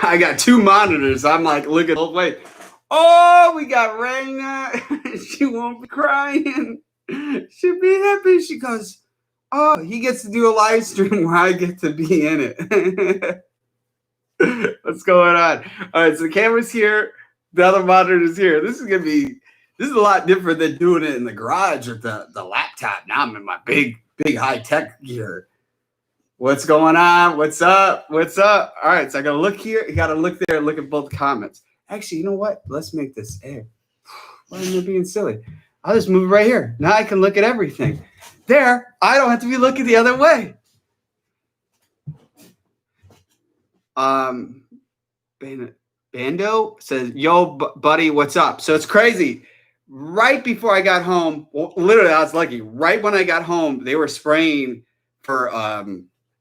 I got two monitors. I'm like looking both ways. Oh, we got Ragna. She won't be crying. She'll be happy. She goes, oh, he gets to do a live stream where I get to be in it. What's going on? All right, so the camera's here. The other monitor's here. This is a lot different than doing it in the garage with the laptop. Now I'm in my big high-tech gear. What's going on? What's up? What's up? All right, so I got to look here. You got to look there and look at both comments. Actually, you know what? Let's make this air. Why am I being silly? I'll just move it right here. Now I can look at everything. There, I don't have to be looking the other way. Bando says, yo, buddy, what's up? So it's crazy. Right before I got home, well, literally, I was lucky. Right when I got home, they were spraying for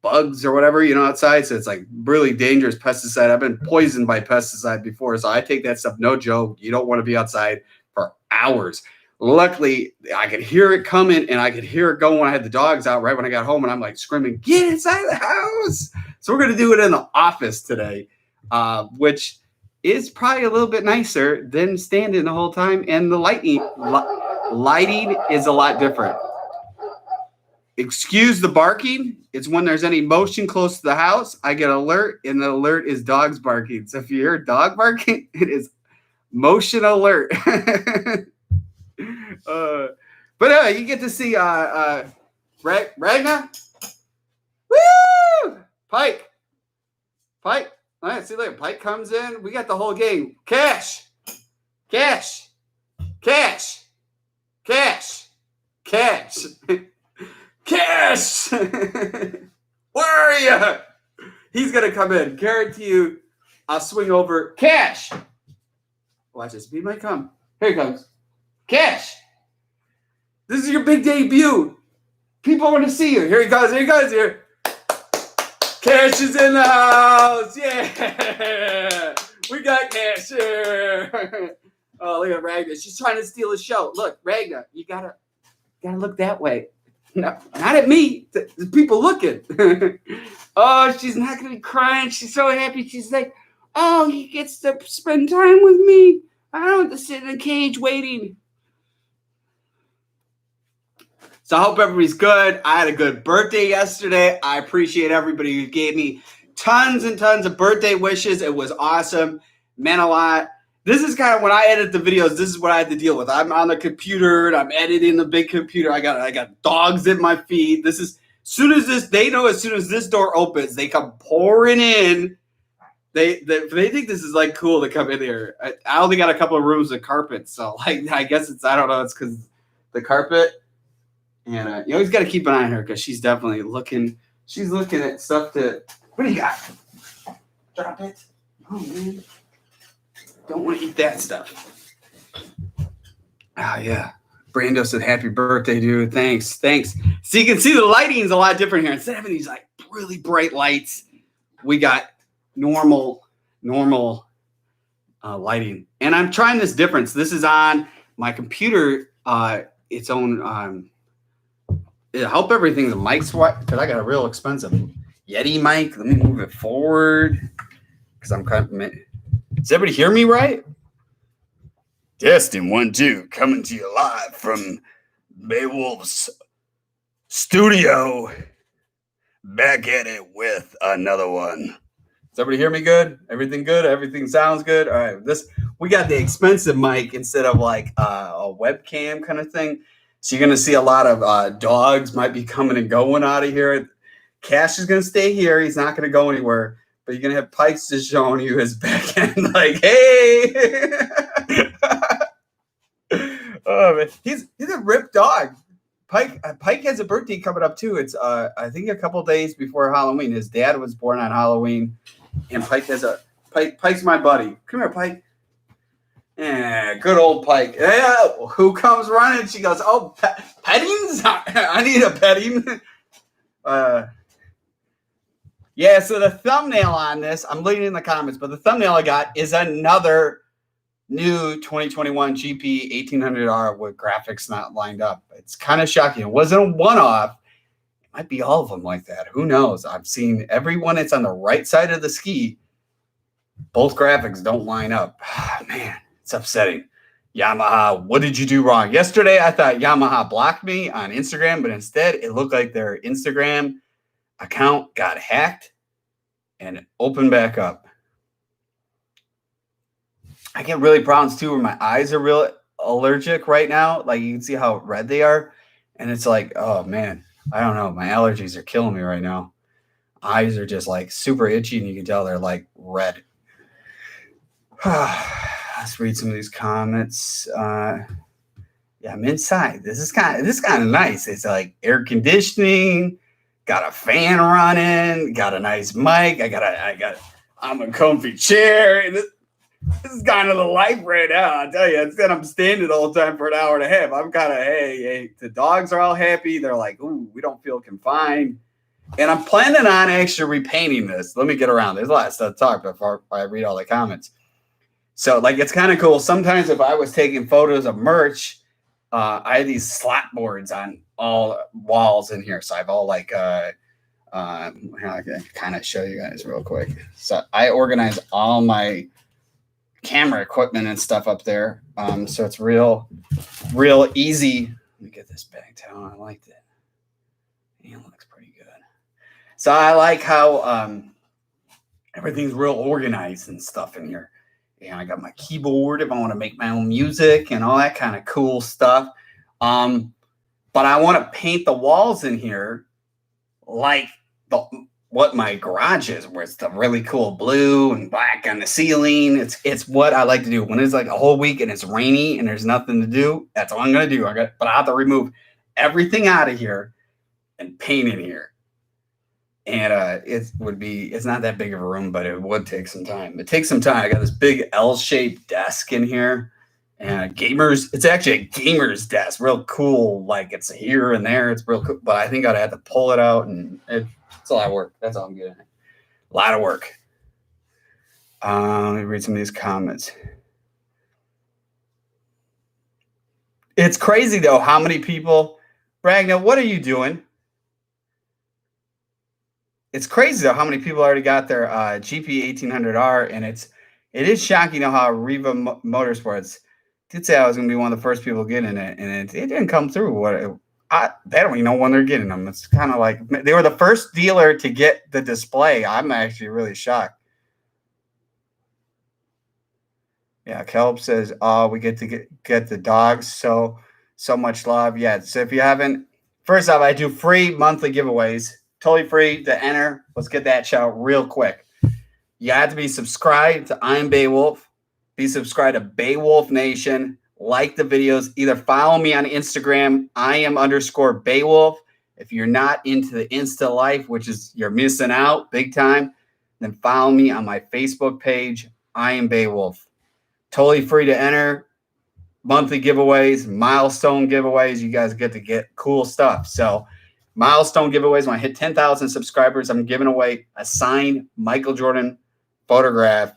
bugs or whatever, outside. So it's like really dangerous pesticide. I've been poisoned by pesticide before, so I take that stuff no joke. You don't want to be outside for hours. Luckily, I could hear it coming and I could hear it going when I had the dogs out right when I got home, and I'm like screaming, get inside the house. So we're going to do it in the office today, which is probably a little bit nicer than standing the whole time. And the lighting is a lot different. Excuse the barking. It's when there's any motion close to the house, I get alert, and the alert is dogs barking. So if you hear a dog barking, it is motion alert. But you get to see Ragna. Woo! Pike. All right, see later. Pike comes in. We got the whole game. Cash. Where are you? He's gonna come in. Guarantee you. I'll swing over. Cash. Watch this. He might come. Here he comes. Cash. This is your big debut. People want to see you. Here he goes. Here. Cash is in the house. Yeah. We got Cash here. Oh, look at Ragna. She's trying to steal the show. Look, Ragna, you gotta look that way. No, not at me. The people looking. Oh, she's not gonna be crying. She's so happy. She's like, oh, he gets to spend time with me. I don't have to sit in a cage waiting. So I hope everybody's good. I had a good birthday yesterday. I appreciate everybody who gave me tons and tons of birthday wishes. It was awesome. Meant a lot. This is kind of when I edit the videos, this is what I had to deal with. I'm on the computer and I'm editing the big computer. I got dogs in my feed. As soon as this door opens, they come pouring in. They think this is like cool to come in here. I only got a couple of rooms with carpet, so like I guess it's because the carpet. And you always got to keep an eye on her because she's definitely looking. She's looking at stuff to. What do you got? Drop it. Oh man, don't want to eat that stuff. Oh yeah, Brando said happy birthday, dude. Thanks. So you can see the lighting is a lot different here. Instead of having these like really bright lights, we got normal lighting. And I'm trying this difference. This is on my computer. Its own. I hope everything's a mic swap because I got a real expensive Yeti mic. Let me move it forward because I'm kind of. Does everybody hear me right? Testing 1 2, coming to you live from Beowulf's studio. Back at it with another one. Does everybody hear me good? Everything good? Everything sounds good? All right. We got the expensive mic instead of like a webcam kind of thing. So you're going to see a lot of dogs might be coming and going out of here. Cash is going to stay here. He's not going to go anywhere. But you're going to have Pikes just showing you his back end like, hey. Oh, man. He's a ripped dog. Pike has a birthday coming up, too. It's, I think, a couple days before Halloween. His dad was born on Halloween. And Pike's my buddy. Come here, Pike. Yeah, good old Pike. Yeah, who comes running? She goes, oh, pettings? I need a petting. Yeah, so the thumbnail on this, I'm leaving in the comments, but the thumbnail I got is another new 2021 GP 1800R with graphics not lined up. It's kind of shocking. It wasn't a one-off. Might be all of them like that. Who knows? I've seen everyone that's on the right side of the ski. Both graphics don't line up. Man, it's upsetting. Yamaha, what did you do wrong? Yesterday, I thought Yamaha blocked me on Instagram, but instead it looked like their Instagram account got hacked and opened back up. I get really problems too where my eyes are real allergic right now. Like you can see how red they are. And it's like, oh man, I don't know. My allergies are killing me right now. Eyes are just like super itchy and you can tell they're like red. Let's read some of these comments. Yeah, I'm inside. This is kind of nice. It's like air conditioning, got a fan running, got a nice mic. I'm a comfy chair. This is kind of the life right now. I tell you, instead I'm standing the whole time for an hour and a half. I'm kind of, hey, the dogs are all happy. They're like, ooh, we don't feel confined. And I'm planning on actually repainting this. Let me get around. There's a lot of stuff to talk before I read all the comments. So, like, it's kind of cool. Sometimes if I was taking photos of merch, I have these slot boards on all walls in here. So I have all like, I can kind of show you guys real quick. So I organize all my camera equipment and stuff up there. So it's real easy. Let me get this bag towel. I liked it. It looks pretty good. So I like how everything's real organized and stuff in here. And I got my keyboard if I want to make my own music and all that kind of cool stuff. But I want to paint the walls in here like what my garage is, where it's the really cool blue and black on the ceiling. It's what I like to do. When it's like a whole week and it's rainy and there's nothing to do, that's all I'm going to do. But I have to remove everything out of here and paint in here. And it's not that big of a room, but it would take some time. It takes some time. I got this big L-shaped desk in here. And it's actually a gamer's desk. Real cool. Like it's here and there. It's real cool. But I think I'd have to pull it out. And it's a lot of work. That's all I'm getting at. A lot of work. Let me read some of these comments. It's crazy, though, how many people... Bragna, what are you doing? It's crazy though how many people already got their GP 1800R, and it is shocking how Riva Motorsports did say I was going to be one of the first people getting it, and it didn't come through. They don't even know when they're getting them. It's kind of like they were the first dealer to get the display. I'm actually really shocked. Yeah, Kelp says, "Oh, we get to get the dogs. So much love." Yeah. So if you haven't, first off, I do free monthly giveaways. Totally free to enter. Let's get that shout real quick. You have to be subscribed to I'm Beowulf. Be subscribed to Beowulf Nation. Like the videos. Either follow me on Instagram, _Beowulf. If you're not into the Insta life, which is you're missing out big time, then follow me on my Facebook page, I am Beowulf. Totally free to enter. Monthly giveaways, milestone giveaways. You guys get to get cool stuff. So milestone giveaways. When I hit 10,000 subscribers, I'm giving away a signed Michael Jordan photograph.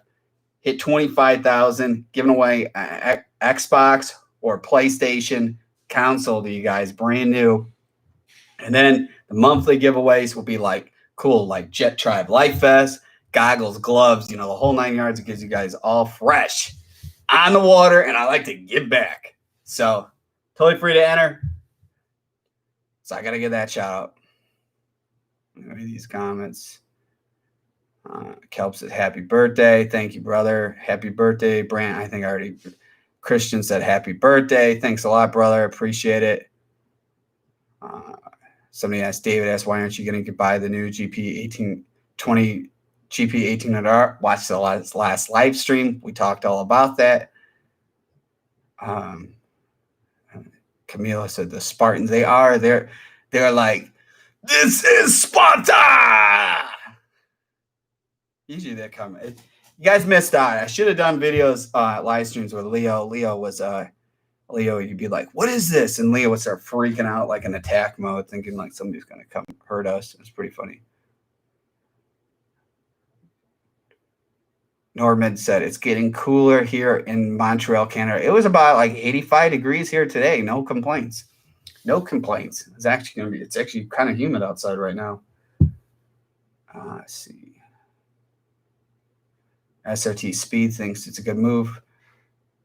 Hit 25,000, giving away an Xbox or PlayStation console to you guys, brand new. And then the monthly giveaways will be like cool, like Jet Tribe Life Vest, goggles, gloves, the whole 9 yards. It gives you guys all fresh on the water, and I like to give back. So totally free to enter. So I got to give that shout out. Read these comments. Kelp says, happy birthday. Thank you, brother. Happy birthday. Brant, I think I already. Christian said, happy birthday. Thanks a lot, brother. Appreciate it. Somebody asked, David asked, why aren't you going to buy the new GP 1820 GP 1800R? Watch the last live stream. We talked all about that. Camila said the Spartans, they're like, this is Sparta. Usually they come. You guys missed out. I should have done videos, live streams with Leo. Leo, you'd be like, what is this? And Leo would start freaking out like in attack mode, thinking like somebody's going to come hurt us. It's pretty funny. Norman said, it's getting cooler here in Montreal, Canada. It was about like 85 degrees here today. No complaints. No complaints. It's actually kind of humid outside right now. Let's see. SRT Speed thinks it's a good move.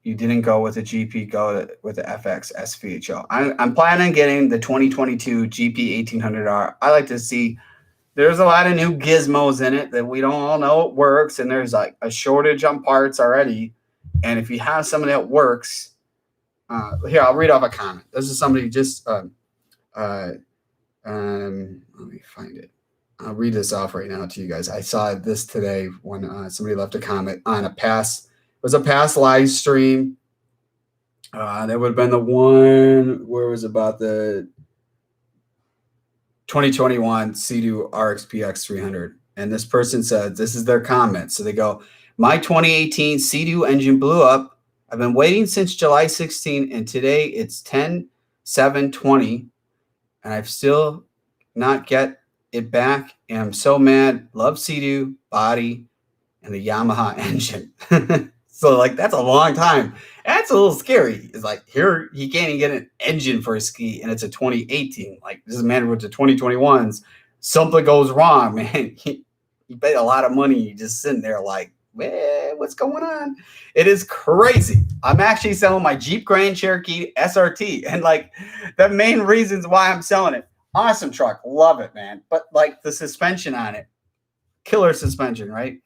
You didn't go with the GP, go with the FX SVHO. I'm planning on getting the 2022 GP 1800R. I like to see there's a lot of new gizmos in it that we don't all know it works, and there's like a shortage on parts already. And if you have something that works, here, I'll read off a comment. This is somebody just, let me find it. I'll read this off right now to you guys. I saw this today when somebody left a comment on it was a past live stream. That would have been the one where it was about the 2021 Sea-Doo RXT-X 300. And this person said, this is their comment. So they go, my 2018 Sea-Doo engine blew up. I've been waiting since July 16, and today it's 10/7/20, and I've still not get it back. And I'm so mad. Love Sea-Doo, body, and the Yamaha engine. So, like, that's a long time. That's a little scary. It's like, here, he can't even get an engine for a ski, and it's a 2018. Like, this is a man with the 2021s. Something goes wrong, man. You paid a lot of money. You just sitting there like, man, what's going on? It is crazy. I'm actually selling my Jeep Grand Cherokee SRT, and, like, the main reasons why I'm selling it. Awesome truck. Love it, man. But, like, the suspension on it, killer suspension, right?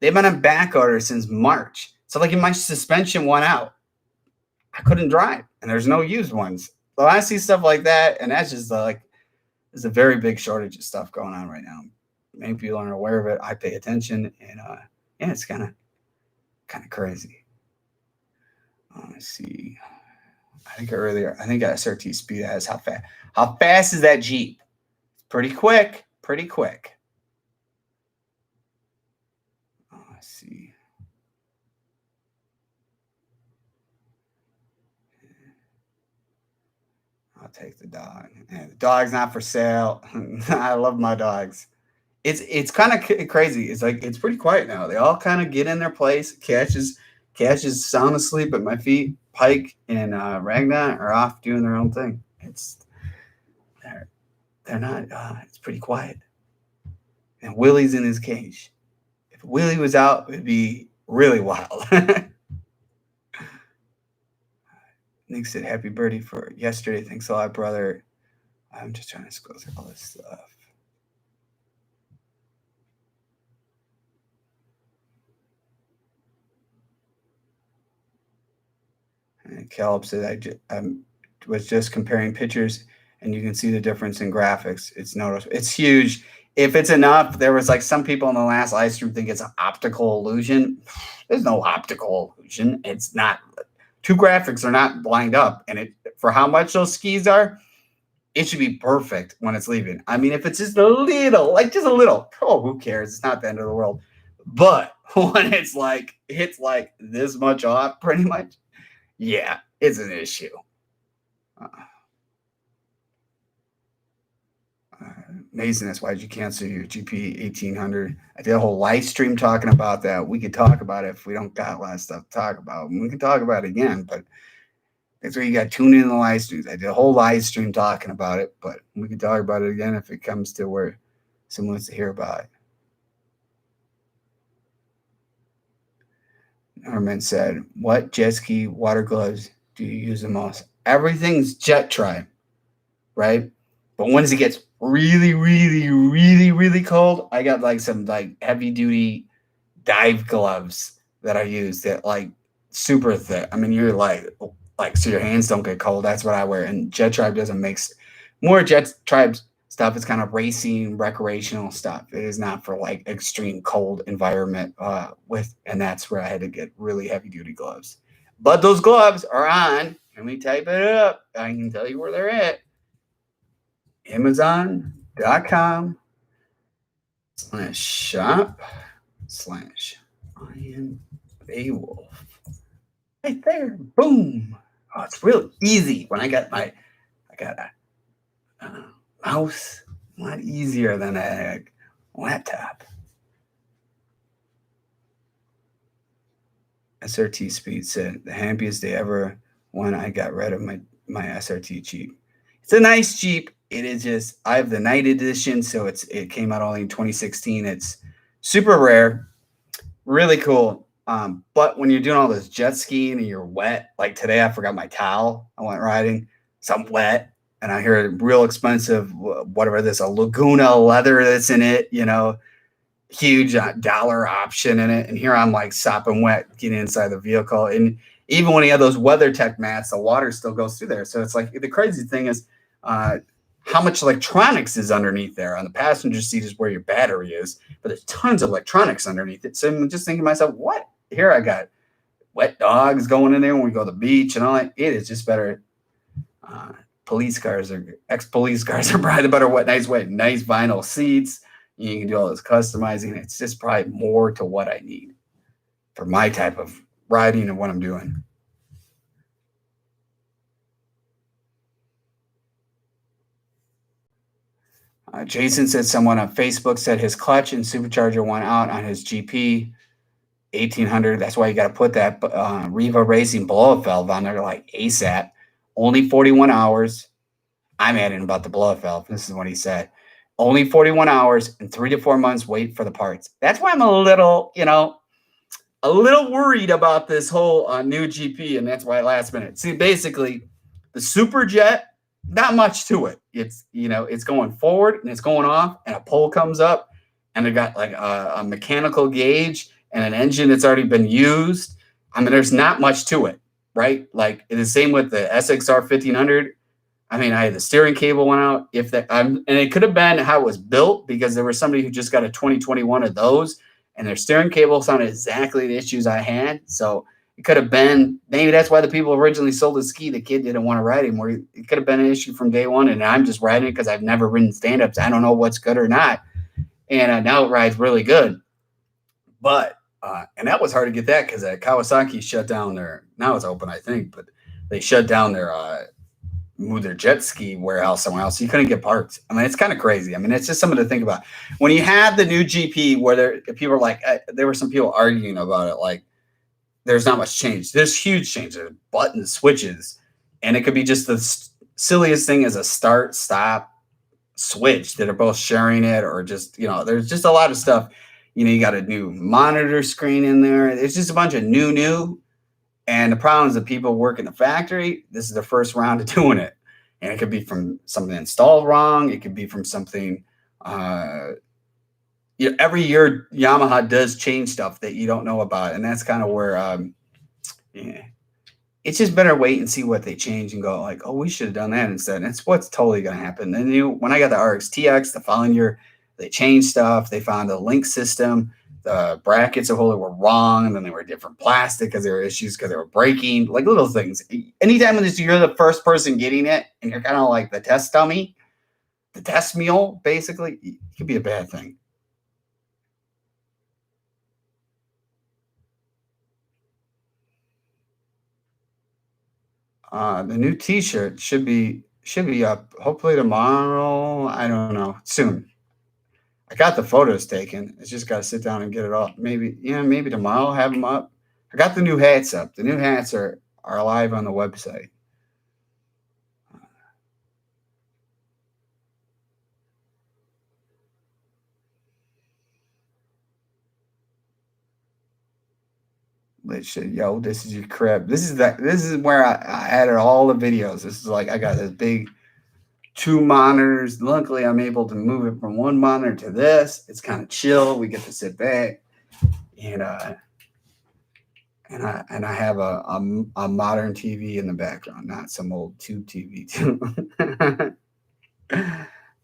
They've been on back order since March. So, like, if my suspension went out, I couldn't drive, and there's no used ones. So I see stuff like that, and that's just like, there's a very big shortage of stuff going on right now. Many people aren't aware of it. I pay attention, and yeah, it's kind of crazy. Let's see. I think SRT Speed has how fast is that Jeep? Pretty quick. Let's see. I'll take the dog. And the dog's not for sale. I love my dogs. It's kind of crazy. It's like, it's pretty quiet now. They all kind of get in their place. Cash is sound asleep at my feet. Pike and Ragnar are off doing their own thing. They're not. It's pretty quiet. And Willie's in his cage. If Willie was out, it'd be really wild. Nick said, happy birthday for yesterday. Thanks a lot, brother. I'm just trying to scroll through all this stuff. And Caleb said, I was just comparing pictures, and you can see the difference in graphics. It's noticeable. It's huge. If it's enough, there was like some people in the last live stream think it's an optical illusion. There's no optical illusion. It's not. Two graphics are not lined up, and for how much those skis are, it should be perfect when it's leaving. I mean, if it's just a little, oh, who cares? It's not the end of the world. But when it's like this much off, pretty much, yeah, it's an issue. Amazingness, why'd you cancel your GP 1800? I did a whole live stream talking about that. We could talk about it if we don't got a lot of stuff to talk about. We can talk about it again, but that's where you got to tune in the live streams. I did a whole live stream talking about it, but we can talk about it again if it comes to where someone wants to hear about it. Norman said, what jet ski water gloves do you use the most? Everything's Jettrim, right? But once it gets really, really, really, really cold, I got like some like heavy duty dive gloves that I use that like super thick. I mean, you're like so your hands don't get cold. That's what I wear. And Jettrim doesn't make more Jettrim stuff. It's kind of racing, recreational stuff. It is not for like extreme cold environment and that's where I had to get really heavy duty gloves. But those gloves are on. Let me type it up. I can tell you where they're at. Amazon.com/shop/I am Beowulf. Right there. Boom. Oh, it's real easy when I got a mouse. A lot easier than a laptop. SRT Speed said, the happiest day ever when I got rid of my SRT Jeep. It's a nice Jeep. It is just, I have the night edition, so it came out only in 2016. It's super rare, really cool. But when you're doing all this jet skiing and you're wet, like today, I forgot my towel. I went riding, so I'm wet, and I hear real expensive, whatever this, a Laguna leather that's in it, you know, huge dollar option in it. And here I'm like sopping wet, getting inside the vehicle. And even when you have those WeatherTech mats, the water still goes through there. So it's like, the crazy thing is how much electronics is underneath there. On the passenger seat is where your battery is, but there's tons of electronics underneath it. So I'm just thinking to myself, what? Here I got wet dogs going in there when we go to the beach and all that. It is just better. Police cars or ex-police cars are probably the better nice vinyl seats. You can do all this customizing. It's just probably more to what I need for my type of riding and what I'm doing. Jason said someone on Facebook said his clutch and supercharger went out on his GP 1800. That's why you got to put that Riva Racing blow-up valve on there like ASAP. Only 41 hours. I'm adding about the blow-up valve. This is what he said. Only 41 hours and 3 to 4 months wait for the parts. That's why I'm a little, a little worried about this whole new GP, and that's why last minute. See, basically, the Super Jet, not much to it. It's, it's going forward and it's going off, and a pole comes up, and they got like a mechanical gauge and an engine that's already been used. I mean, there's not much to it, right? Like the same with the SXR 1500. I mean, I had the steering cable went out. And it could have been how it was built, because there was somebody who just got a 2021 of those, and their steering cable sounded exactly the issues I had. So it could have been, maybe that's why the people originally sold the ski. The kid didn't want to ride anymore. It could have been an issue from day one, and I'm just riding it because I've never ridden stand-ups. I don't know what's good or not. And now it rides really good. But, and that was hard to get that because Kawasaki shut down their, now it's open, I think, but they shut down their, move their jet ski warehouse somewhere else. So you couldn't get parts. I mean, it's kind of crazy. I mean, it's just something to think about. When you have the new GP, where people are like, there were some people arguing about it, like, there's not much change. There's huge change. There's buttons, switches, and it could be just the silliest thing as a start, stop, switch that are both sharing it, or just, there's just a lot of stuff. You got a new monitor screen in there. It's just a bunch of new. And the problem is that people work in the factory, this is their first round of doing it. And it could be from something installed wrong. It could be from something, every year Yamaha does change stuff that you don't know about. And that's kind of where, it's just better wait and see what they change and go like, oh, we should have done that instead. And it's what's totally going to happen. And when I got the RXT-X, the following year, they changed stuff. They found a link system. The brackets of Holy were wrong, and then they were different plastic because there were issues because they were breaking, like little things. Anytime you're the first person getting it and you're kind of like the test dummy, the test mule, basically, it could be a bad thing. The new T-shirt should be up hopefully tomorrow. I don't know, soon. I got the photos taken. It's just got to sit down and get it all. Maybe tomorrow I'll have them up. I got the new hats up. The new hats are live on the website. Yo, this is your crib. This is where I added all the videos. This is like, I got this big 2 monitors. Luckily, I'm able to move it from one monitor to this. It's kind of chill. We get to sit back, and I have a modern TV in the background, not some old tube TV too.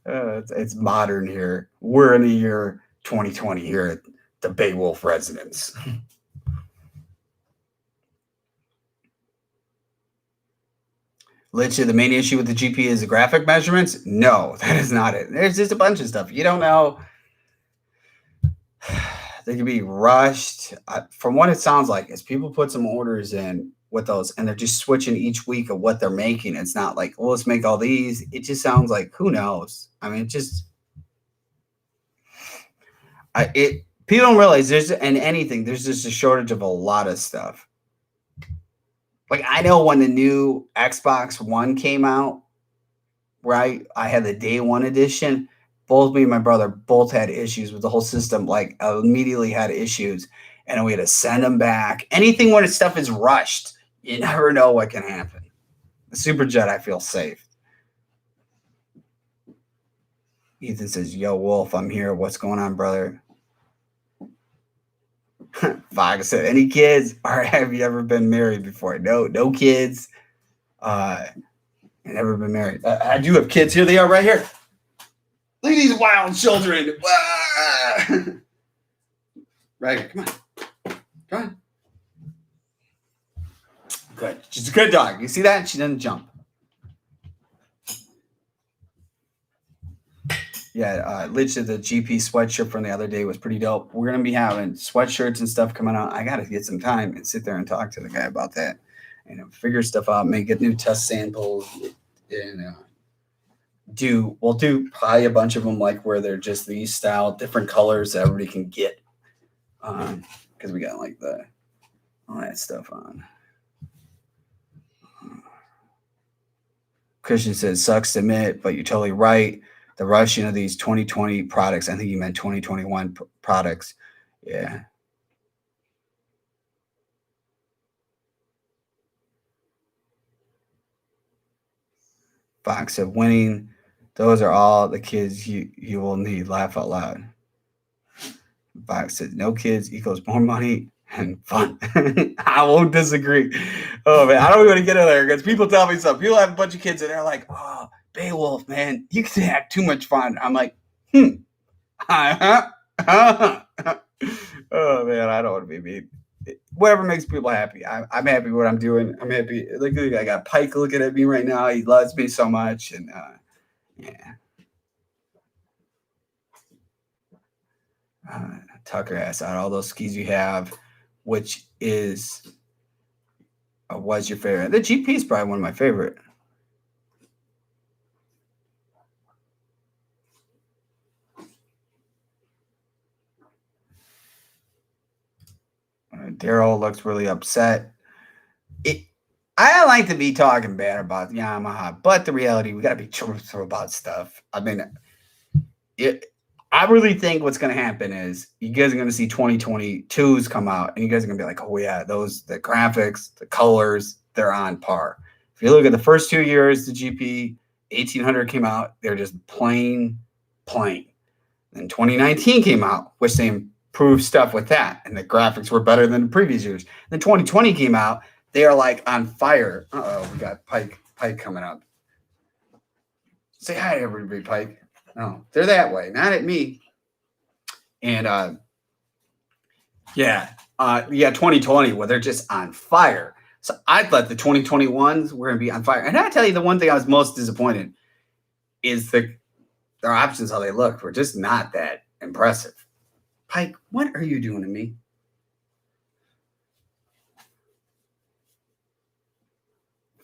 It's modern here. We're in the year 2020 here at the Beowulf residence. Literally, the main issue with the GP is the graphic measurements. No, that is not it. There's just a bunch of stuff. You don't know. They can be rushed. From what it sounds like, is people put some orders in with those, and they're just switching each week of what they're making. It's not like, well, let's make all these. It just sounds like, who knows? I mean, people don't realize there's just a shortage of a lot of stuff. Like, I know when the new Xbox One came out, where I had the day one edition. Both me and my brother both had issues with the whole system. Like immediately had issues, and we had to send them back. Anything when stuff is rushed, you never know what can happen. The Super Jet, I feel safe. Ethan says, "Yo, Wolf, I'm here. What's going on, brother?" Fox said, "Any kids? Or have you ever been married before?" No kids. Never been married. I do have kids. Here they are right here. Look at these wild children. Right, come on. Good. She's a good dog. You see that? She doesn't jump. Yeah, literally the GP sweatshirt from the other day was pretty dope. We're going to be having sweatshirts and stuff coming out. I got to get some time and sit there and talk to the guy about that. Figure stuff out, get new test samples, and we'll do probably a bunch of them like where they're just these style, different colors that everybody can get. Because we got like all that stuff on. Christian says, "Sucks to admit, but you're totally right. The rushing of these 2020 products." I think you meant 2021 products. Yeah. Fox said, "Winning, those are all the kids you will need." Laugh out loud. Fox said, "No kids equals more money and fun." I won't disagree. Oh, man, I don't want to get in there because people tell me something. People have a bunch of kids and they're like, "Oh, Beowulf, man, you can have too much fun." I'm like, Oh, man, I don't want to be mean. Whatever makes people happy. I'm happy with what I'm doing. I'm happy. Look, I got Pike looking at me right now. He loves me so much. And yeah. Tucker asked, out of all those skis you have, which is was your favorite? The GP is probably one of my favorite. Daryl looks really upset. I like to be talking bad about Yamaha, but the reality, we got to be truthful about stuff. I mean, I really think what's going to happen is you guys are going to see 2022s come out, and you guys are going to be like, "Oh yeah, the graphics, the colors, they're on par." If you look at the first 2 years, the GP 1800 came out, they're just plain. Then 2019 came out, which they improved stuff with that, and the graphics were better than the previous years. Then 2020 came out, they are like on fire. We got Pike coming up. Say hi to everybody, Pike. No, they're that way, not at me. And 2020 where they're just on fire. So I thought the 2021s were going to be on fire. And I tell you, the one thing I was most disappointed is their options, how they look, were just not that impressive. Pike, what are you doing to me?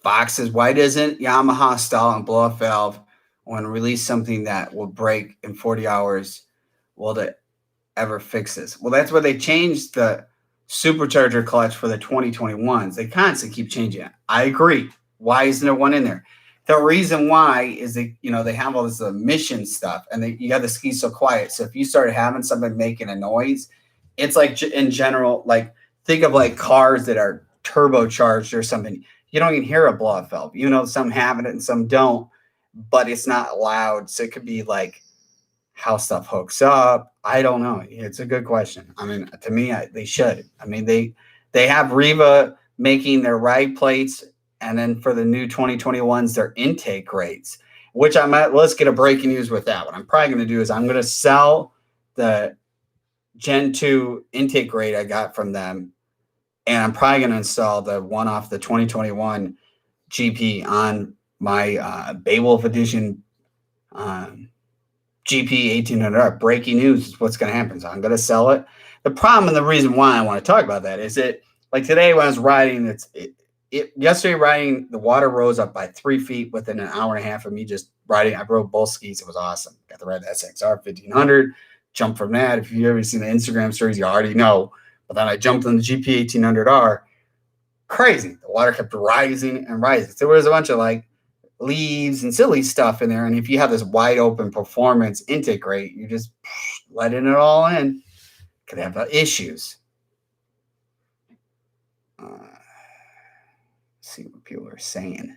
Fox says, "Why doesn't Yamaha stall and blow off valve when release something that will break in 40 hours? Will it ever fix this?" Well, that's where they changed the supercharger clutch for the 2021s. They constantly keep changing it. I agree. Why isn't there one in there? The reason why is they have all this emission stuff, and you got the ski so quiet. So if you start having something making a noise, it's like in general, like think of like cars that are turbocharged or something. You don't even hear a blow off valve. Some have it and some don't, but it's not loud. So it could be like how stuff hooks up. I don't know. It's a good question. I mean, to me, they should. I mean, they have Riva making their ride plates, and then for the new 2021s, their intake rates, which let's get a breaking news with that. What I'm probably going to do is I'm going to sell the Gen 2 intake rate I got from them, and I'm probably going to install the one off the 2021 GP on my Beowulf edition GP 1800R. Breaking news is what's going to happen. So I'm going to sell it. The problem and the reason why I want to talk about that is that, like today when I was riding, yesterday riding, the water rose up by 3 feet within an hour and a half of me just riding. I rode both skis. It was awesome. Got to ride the SXR 1500, jumped from that. If you've ever seen the Instagram stories, you already know. But then I jumped on the GP 1800R. Crazy. The water kept rising and rising. So there was a bunch of like leaves and silly stuff in there. And if you have this wide open performance intake grate, you're just letting it all in. Could have issues. See what people are saying.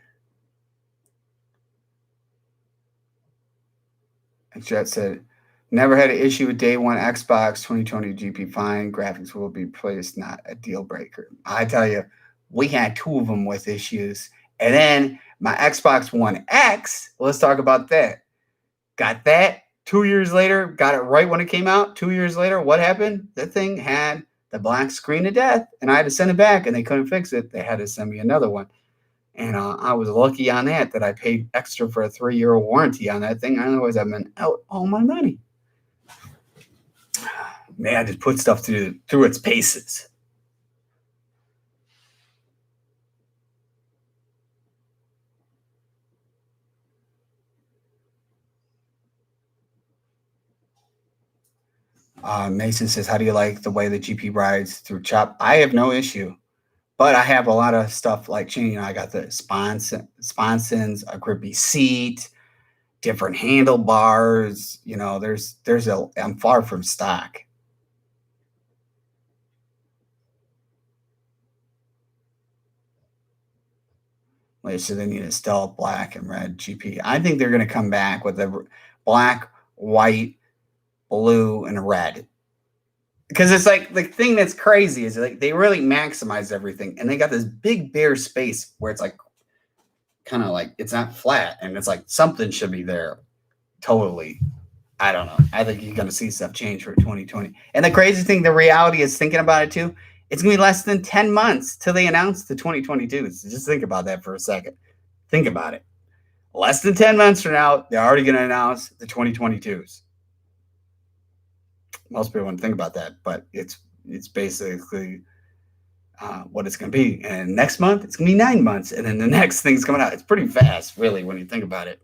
Jet said, never had an issue with day one Xbox 2020 GP fine. Graphics will be replaced, not a deal breaker. I tell you, we had 2 of them with issues. And then my Xbox One X, let's talk about that. Got that 2 years later, got it right when it came out. 2 years later, what happened? That thing had the black screen of death, and I had to send it back, and they couldn't fix it. They had to send me another one. And I was lucky on that I paid extra for a 3-year warranty on that thing. Otherwise, I've been out all my money. Man, I just put stuff through its paces. Mason says, how do you like the way the GP rides through Chop? I have no issue. But I have a lot of stuff like changing. I got the Sponsons, a grippy seat, different handlebars. You know, I'm far from stock. So they need a stealth black and red GP. I think they're going to come back with a black, white, blue, and red. Because it's like the thing that's crazy is like they really maximize everything, and they got this big bare space where it's like kind of like it's not flat, and it's like something should be there. Totally, I don't know. I think you're gonna see stuff change for 2020. And the crazy thing, the reality is thinking about it too. It's gonna be less than 10 months till they announce the 2022. So just think about that for a second. Think about it. Less than 10 months from now, they're already gonna announce the 2022s. Most people wouldn't think about that, but it's basically what it's going to be. And next month, it's going to be 9 months. And then the next thing's coming out. It's pretty fast, really, when you think about it.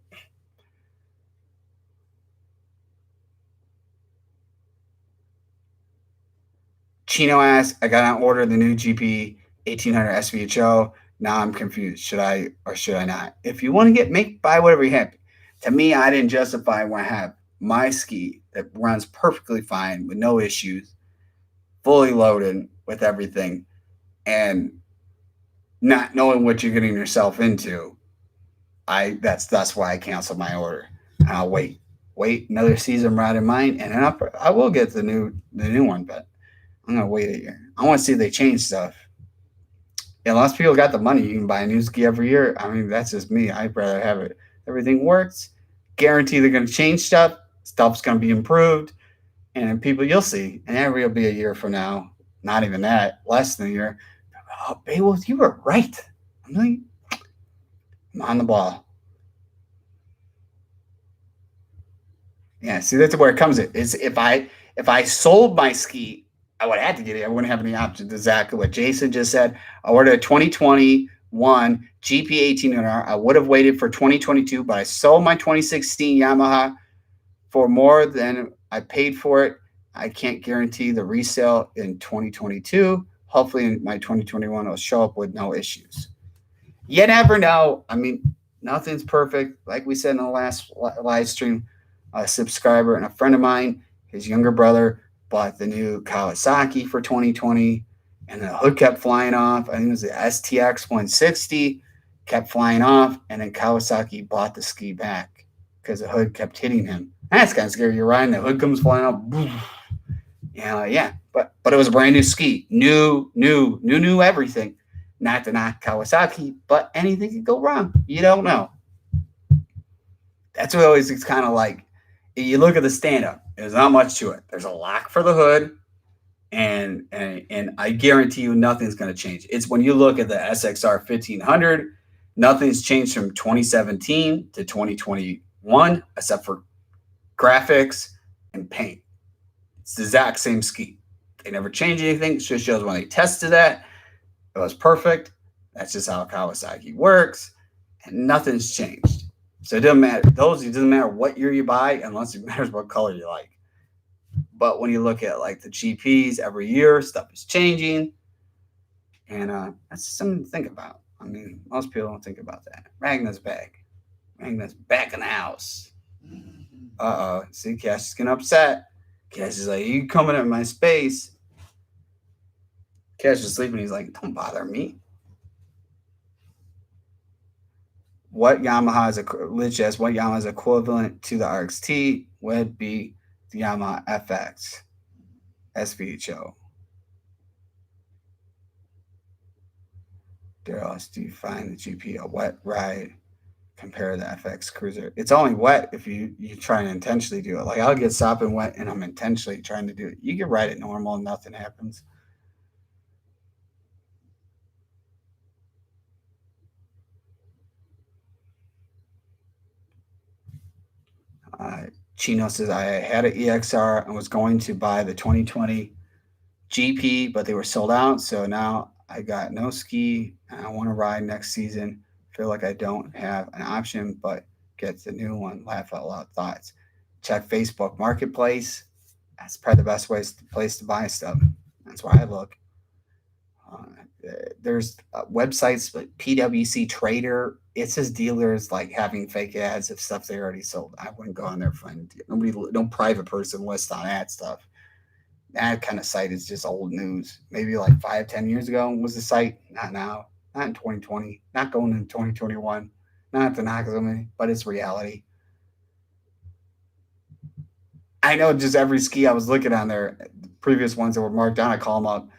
Chino asks, I got on order the new GP 1800 SVHO. Now I'm confused. Should I or should I not? If you want to buy whatever you have. To me, I didn't justify when I have my ski that runs perfectly fine with no issues, fully loaded with everything, and not knowing what you're getting yourself into. That's why I canceled my order. I'll wait another season right in mine, and then I will get the new one, but I'm gonna wait a year. I want to see if they change stuff. Unless people got the money, you can buy a new ski every year. I mean, that's just me. I'd rather have it. Everything works. Guarantee they're going to change stuff. Stuff's going to be improved. And people, you'll see. And every will be a year from now. Not even that. Less than a year. Oh, Beowulf, you were right. I'm on the ball. Yeah, see, that's where it comes in. Is if I sold my ski, I would have had to get it. I wouldn't have any options. Exactly what Jason just said. I ordered a 2021 GP 1800. I would have waited for 2022, but I sold my 2016 Yamaha for more than I paid for it. I can't guarantee the resale in 2022. Hopefully in my 2021 will show up with no issues. You never know. I mean, nothing's perfect. Like we said in the last live stream, a subscriber and a friend of mine, his younger brother, bought the new Kawasaki for 2020, and the hood kept flying off. I think it was the STX 160, kept flying off, and then Kawasaki bought the ski back because the hood kept hitting him. That's kind of scary. You're riding, the hood comes flying off. Yeah, but it was a brand new ski, new everything. Not to knock Kawasaki, but anything could go wrong. You don't know. That's what always it's kind of like. You look at the stand-up. There's not much to it. There's a lock for the hood, and I guarantee you nothing's going to change. It's when you look at the SXR 1500, nothing's changed from 2017 to 2021 except for graphics and paint. It's the exact same ski. They never changed anything. It just shows when they tested that, it was perfect. That's just how Kawasaki works, and nothing's changed. So it doesn't matter. It doesn't matter what year you buy, unless it matters what color you like. But when you look at like the GPs every year, stuff is changing, and that's something to think about. I mean, most people don't think about that. Ragnar's bag. Magnus back in the house. See, Cash is getting upset. Cash is like, you coming in my space? Cash is sleeping. He's like, don't bother me. What Yamaha is equivalent to the RXT would be the Yamaha FX SVHO. Daryl, do you find the GP a wet ride? Compare the FX Cruiser. It's only wet if you try and intentionally do it. Like I'll get sopping wet and I'm intentionally trying to do it. You can ride it normal and nothing happens. Chino says, I had an EXR and was going to buy the 2020 GP, but they were sold out. So now I got no ski and I want to ride next season. Feel like I don't have an option, but get the new one. Laugh out loud thoughts. Check Facebook Marketplace. That's probably the best place to buy stuff. That's where I look. There's websites like PWC Trader. It says dealers like having fake ads of stuff they already sold. I wouldn't go on there find no private person list on that stuff. That kind of site is just old news. Maybe like 5-10 years ago was the site. Not now. Not in 2020. Not going in 2021. Not to knock somebody, but it's reality. I know just every ski I was looking on there, the previous ones that were marked down, I call them up.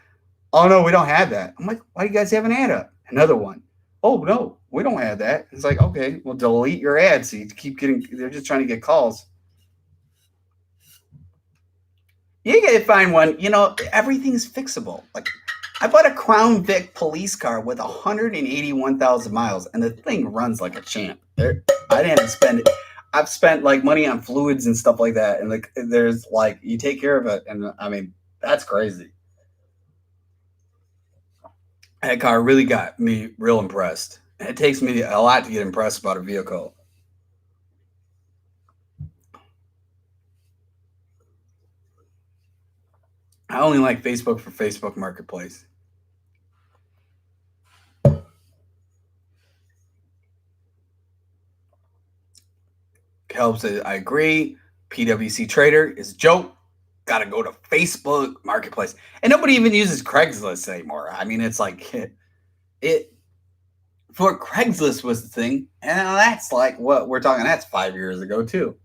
Oh, no, we don't have that. I'm like, why do you guys have an ad up? Another one. Oh, no, we don't have that. It's like, okay, well, delete your ad so you keep getting, they're just trying to get calls. You got to find one, everything's fixable. Like, I bought a Crown Vic police car with 181,000 miles, and the thing runs like a champ. I didn't spend it. I've spent, like, money on fluids and stuff like that, and, like, there's, like, you take care of it, and, I mean, that's crazy. That car really got me real impressed. And it takes me a lot to get impressed about a vehicle. I only like Facebook for Facebook Marketplace. Caleb says, I agree. PWC Trader is a joke. Got to go to Facebook Marketplace. And nobody even uses Craigslist anymore. I mean, it's like it for Craigslist was the thing. And that's like what we're talking. That's 5 years ago, too.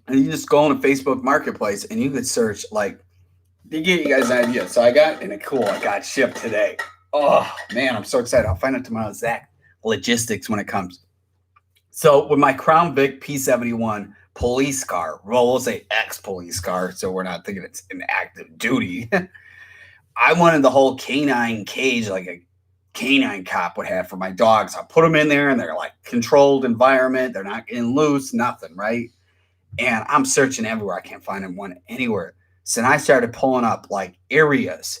And you just go on a Facebook Marketplace and you could search, like, to give you guys an idea. So I got shipped today. Oh, man, I'm so excited. I'll find out tomorrow exact logistics when it comes. So with my Crown Vic P71 police car, well, we'll say ex-police car, so we're not thinking it's an active duty. I wanted the whole canine cage like a canine cop would have for my dogs. I put them in there, and they're like controlled environment. They're not getting loose, nothing, right? And I'm searching everywhere. I can't find one anywhere. So then I started pulling up like areas,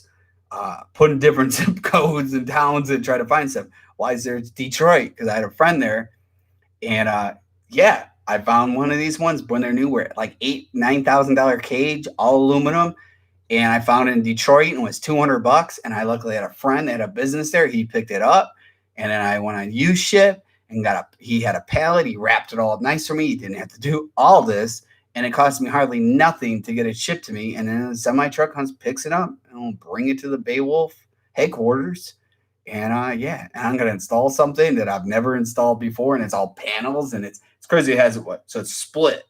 putting different zip codes and towns and try to find stuff. Why is there Detroit? Because I had a friend there. And I found one of these ones when they're new, where like $9,000 cage, all aluminum. And I found it in Detroit and it was $200. And I luckily had a friend that had a business there. He picked it up. And then I went on U-Ship and he had a pallet. He wrapped it all up nice for me. He didn't have to do all this. And it cost me hardly nothing to get it shipped to me. And then the semi truck comes, picks it up, and I'll bring it to the Beowulf headquarters. And and I'm gonna install something that I've never installed before, and it's all panels, and it's crazy. It has so it's split.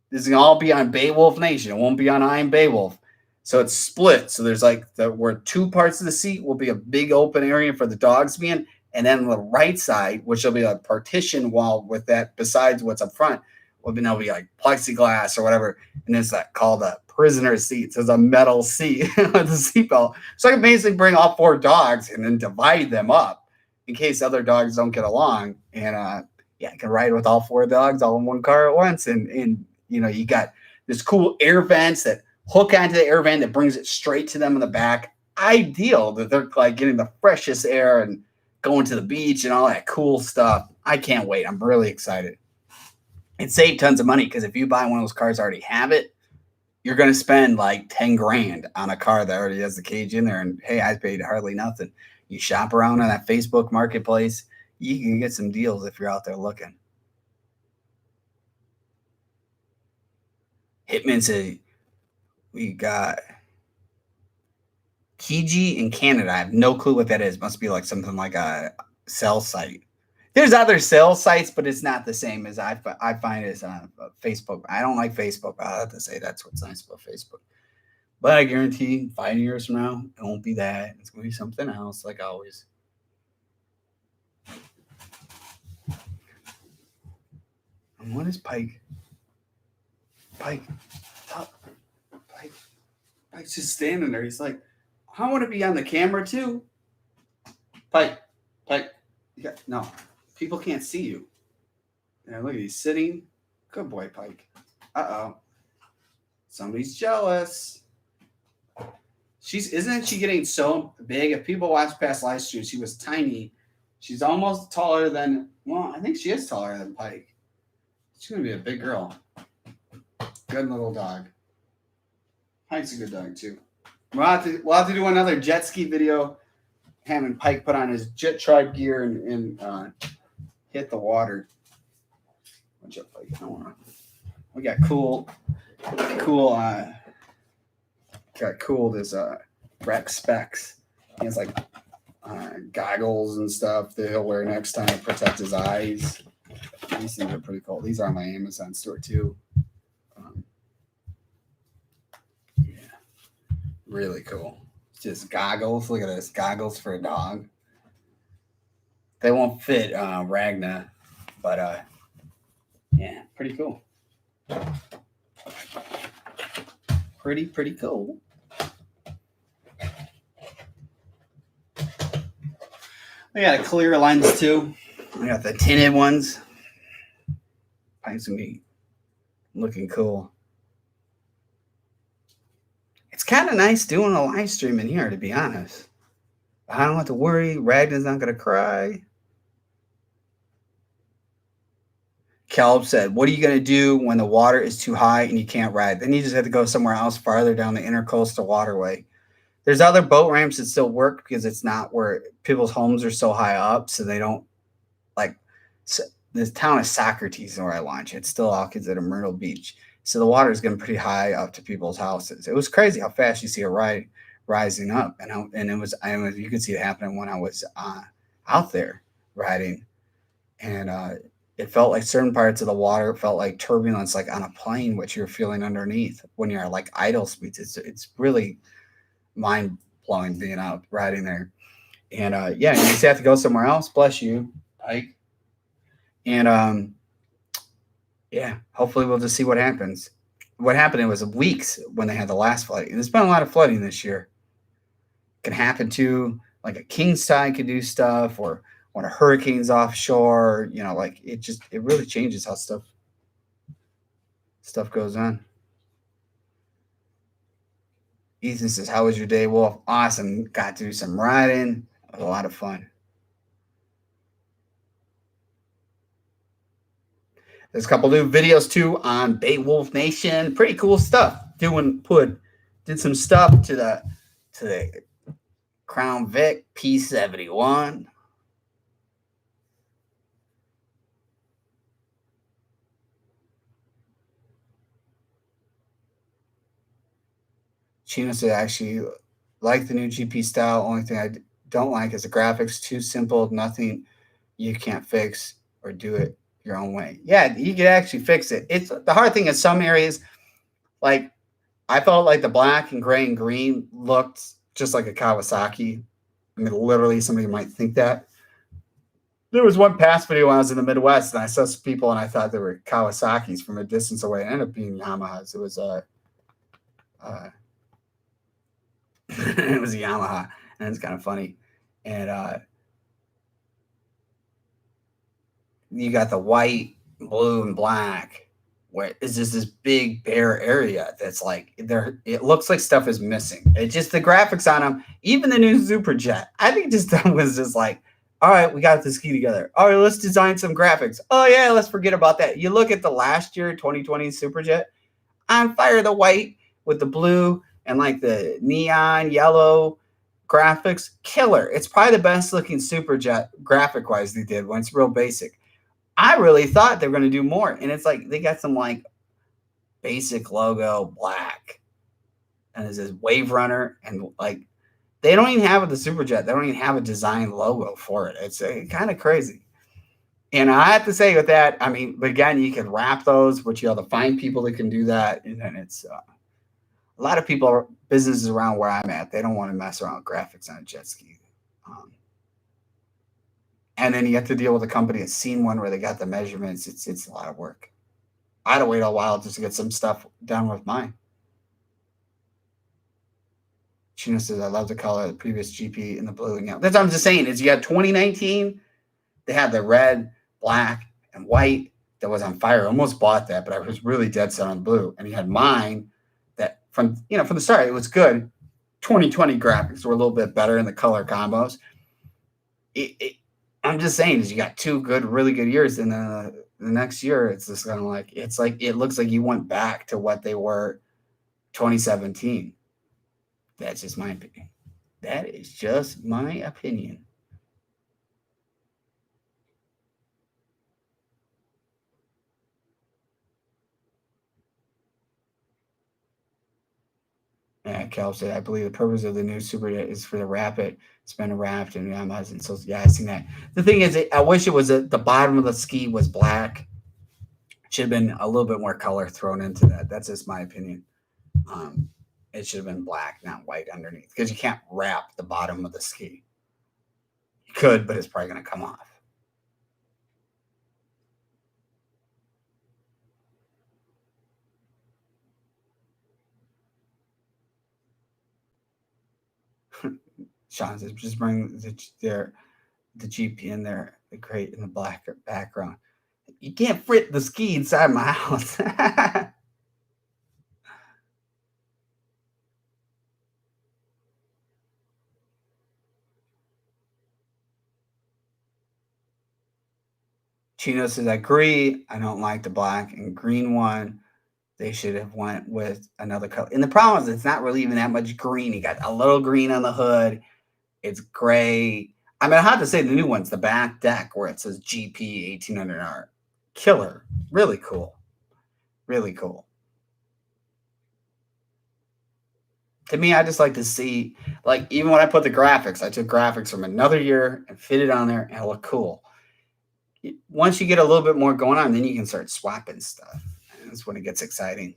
This is gonna all be on Beowulf Nation. It won't be on I Am Beowulf. So it's split. So there's like where two parts of the seat will be a big open area for the dogs to be in, and then the right side, which will be a partition wall with that besides what's up front, will be like plexiglass or whatever, and it's called a prisoner seat. So it's a metal seat with a seatbelt. So I can basically bring all 4 dogs and then divide them up in case other dogs don't get along. And I can ride with all 4 dogs all in one car at once. And you got this cool air vents that hook onto the air vent that brings it straight to them in the back. Ideal that they're like getting the freshest air and going to the beach and all that cool stuff. I can't wait. I'm really excited. It saved tons of money because if you buy one of those cars already have it, you're going to spend like 10 grand on a car that already has the cage in there. And hey, I paid hardly nothing. You shop around on that Facebook Marketplace, You can get some deals if you're out there looking. Hitman said we got Kiji in Canada. I have no clue what that is. Must be like something like a sell site. There's other sales sites, but it's not the same as I find it on Facebook. I don't like Facebook. I'll have to say that's what's nice about Facebook. But I guarantee 5 years from now, it won't be that. It's going to be something else, like always. And what is Pike? Pike's just standing there. He's like, I want to be on the camera too. Pike. Yeah, no, people can't see you. Yeah, look, he's sitting. Good boy, Pike. Uh-oh. Somebody's jealous. Isn't she getting so big? If people watch past live streams, she was tiny. She's almost taller than, well, I think she is taller than Pike. She's going to be a big girl. Good little dog. Pike's a good dog, too. We'll have to do another jet ski video. Having Pike put on his Jet Tribe gear and hit the water. Watch out, Pike. We got this Rex specs. He has like goggles and stuff that he'll wear next time to protect his eyes. These things are pretty cool. These are on my Amazon store too. Yeah, really cool. Just goggles. Look at this. Goggles for a dog. They won't fit Ragna, but yeah, pretty cool. Pretty cool. I got a clear lens too. I got the tinted ones. Pike's gonna be looking cool. It's kind of nice doing a live stream in here, to be honest. I don't have to worry. Ragna's not going to cry. Caleb said, what are you going to do when the water is too high and you can't ride? Then you just have to go somewhere else farther down the intercoastal waterway. There's other boat ramps that still work because it's not where people's homes are so high up. So they don't like this town is Socrates where I launch. It's still all considered Myrtle Beach. So the water is getting pretty high up to people's houses. It was crazy how fast you see it rising up, and it was you could see it happening when I was out there riding, and it felt like certain parts of the water felt like turbulence, like on a plane, which you're feeling underneath when you're like idle speeds. It's really mind blowing being out riding there, and yeah, you just have to go somewhere else. Bless you, Pike, and yeah, hopefully we'll just see what happens. What happened, it was weeks when they had the last flooding. There's been a lot of flooding this year. It can happen too, like a king's tide could do stuff, or when a hurricane's offshore, you know, like it really changes how stuff goes on. Ethan says, how was your day, Wolf? Awesome. Got to do some riding. It was a lot of fun. There's a couple new videos too on Beowulf Nation. Pretty cool stuff. Did some stuff to the Crown Vic P71. Chino said, I actually like the new GP style. Only thing I don't like is the graphics. Too simple. Nothing you can't fix or do it your own way. Yeah, you could actually fix it. It's the hard thing in some areas. Like I felt like the black and gray and green looked just like a Kawasaki. I mean, literally, somebody might think that. There was one past video when I was in the Midwest, and I saw some people, and I thought they were Kawasaki's from a distance away. It ended up being Yamahas. It was it was a Yamaha, and it's kind of funny. And you got the white, blue, and black, where it's just this big bare area that's like there. It looks like stuff is missing. It's just the graphics on them. Even the new Super Jet, I think just that was just like, all right, we got the ski together. All right, let's design some graphics. Oh yeah, let's forget about that. You look at the last year 2020 Super Jet, on fire, the white with the blue and like the neon yellow graphics, killer. It's probably the best looking Super Jet graphic wise they did when it's real basic. I really thought they were going to do more. And it's like they got some like basic logo black. And it says Wave Runner. And like they don't even have the Super Jet. They don't even have a design logo for it. It's kind of crazy. And I have to say with that, I mean, but again, you can wrap those, but you have to find people that can do that. And then it's a lot of people, businesses around where I'm at, they don't want to mess around with graphics on a jet ski. And then you have to deal with a company that's seen one where they got the measurements. It's a lot of work. I had to wait a while just to get some stuff done with mine. Chino says, I love the color of the previous GP in the blue and yellow. That's what I'm just saying is you got 2019, they had the red, black, and white that was on fire. I almost bought that, but I was really dead set on blue. And you had mine that from the start, it was good. 2020 graphics were a little bit better in the color combos. I'm just saying is you got two really good years. And then the next year, it's just kind of like, it looks like you went back to what they were 2017. That's just my opinion. That is just my opinion. Yeah, Cal said, I believe the purpose of the new Super Jet is for the Rapid. It's been wrapped and Yamaha. And so, yeah, I've seen that. The thing is, I wish it was the bottom of the ski was black. Should have been a little bit more color thrown into that. That's just my opinion. It should have been black, not white underneath, because you can't wrap the bottom of the ski. You could, but it's probably going to come off. Sean says, just bring the GP in there, the Grate in the black background. You can't fit the ski inside my house. Chino says, I agree. I don't like the black and green one. They should have went with another color. And the problem is it's not really even that much green. You got a little green on the hood. It's gray. I mean, I have to say the new ones, the back deck where it says GP 1800R. Killer. Really cool. Really cool. To me, I just like to see, like, even when I put the graphics, I took graphics from another year and fit it on there and it looked cool. Once you get a little bit more going on, then you can start swapping stuff. And that's when it gets exciting.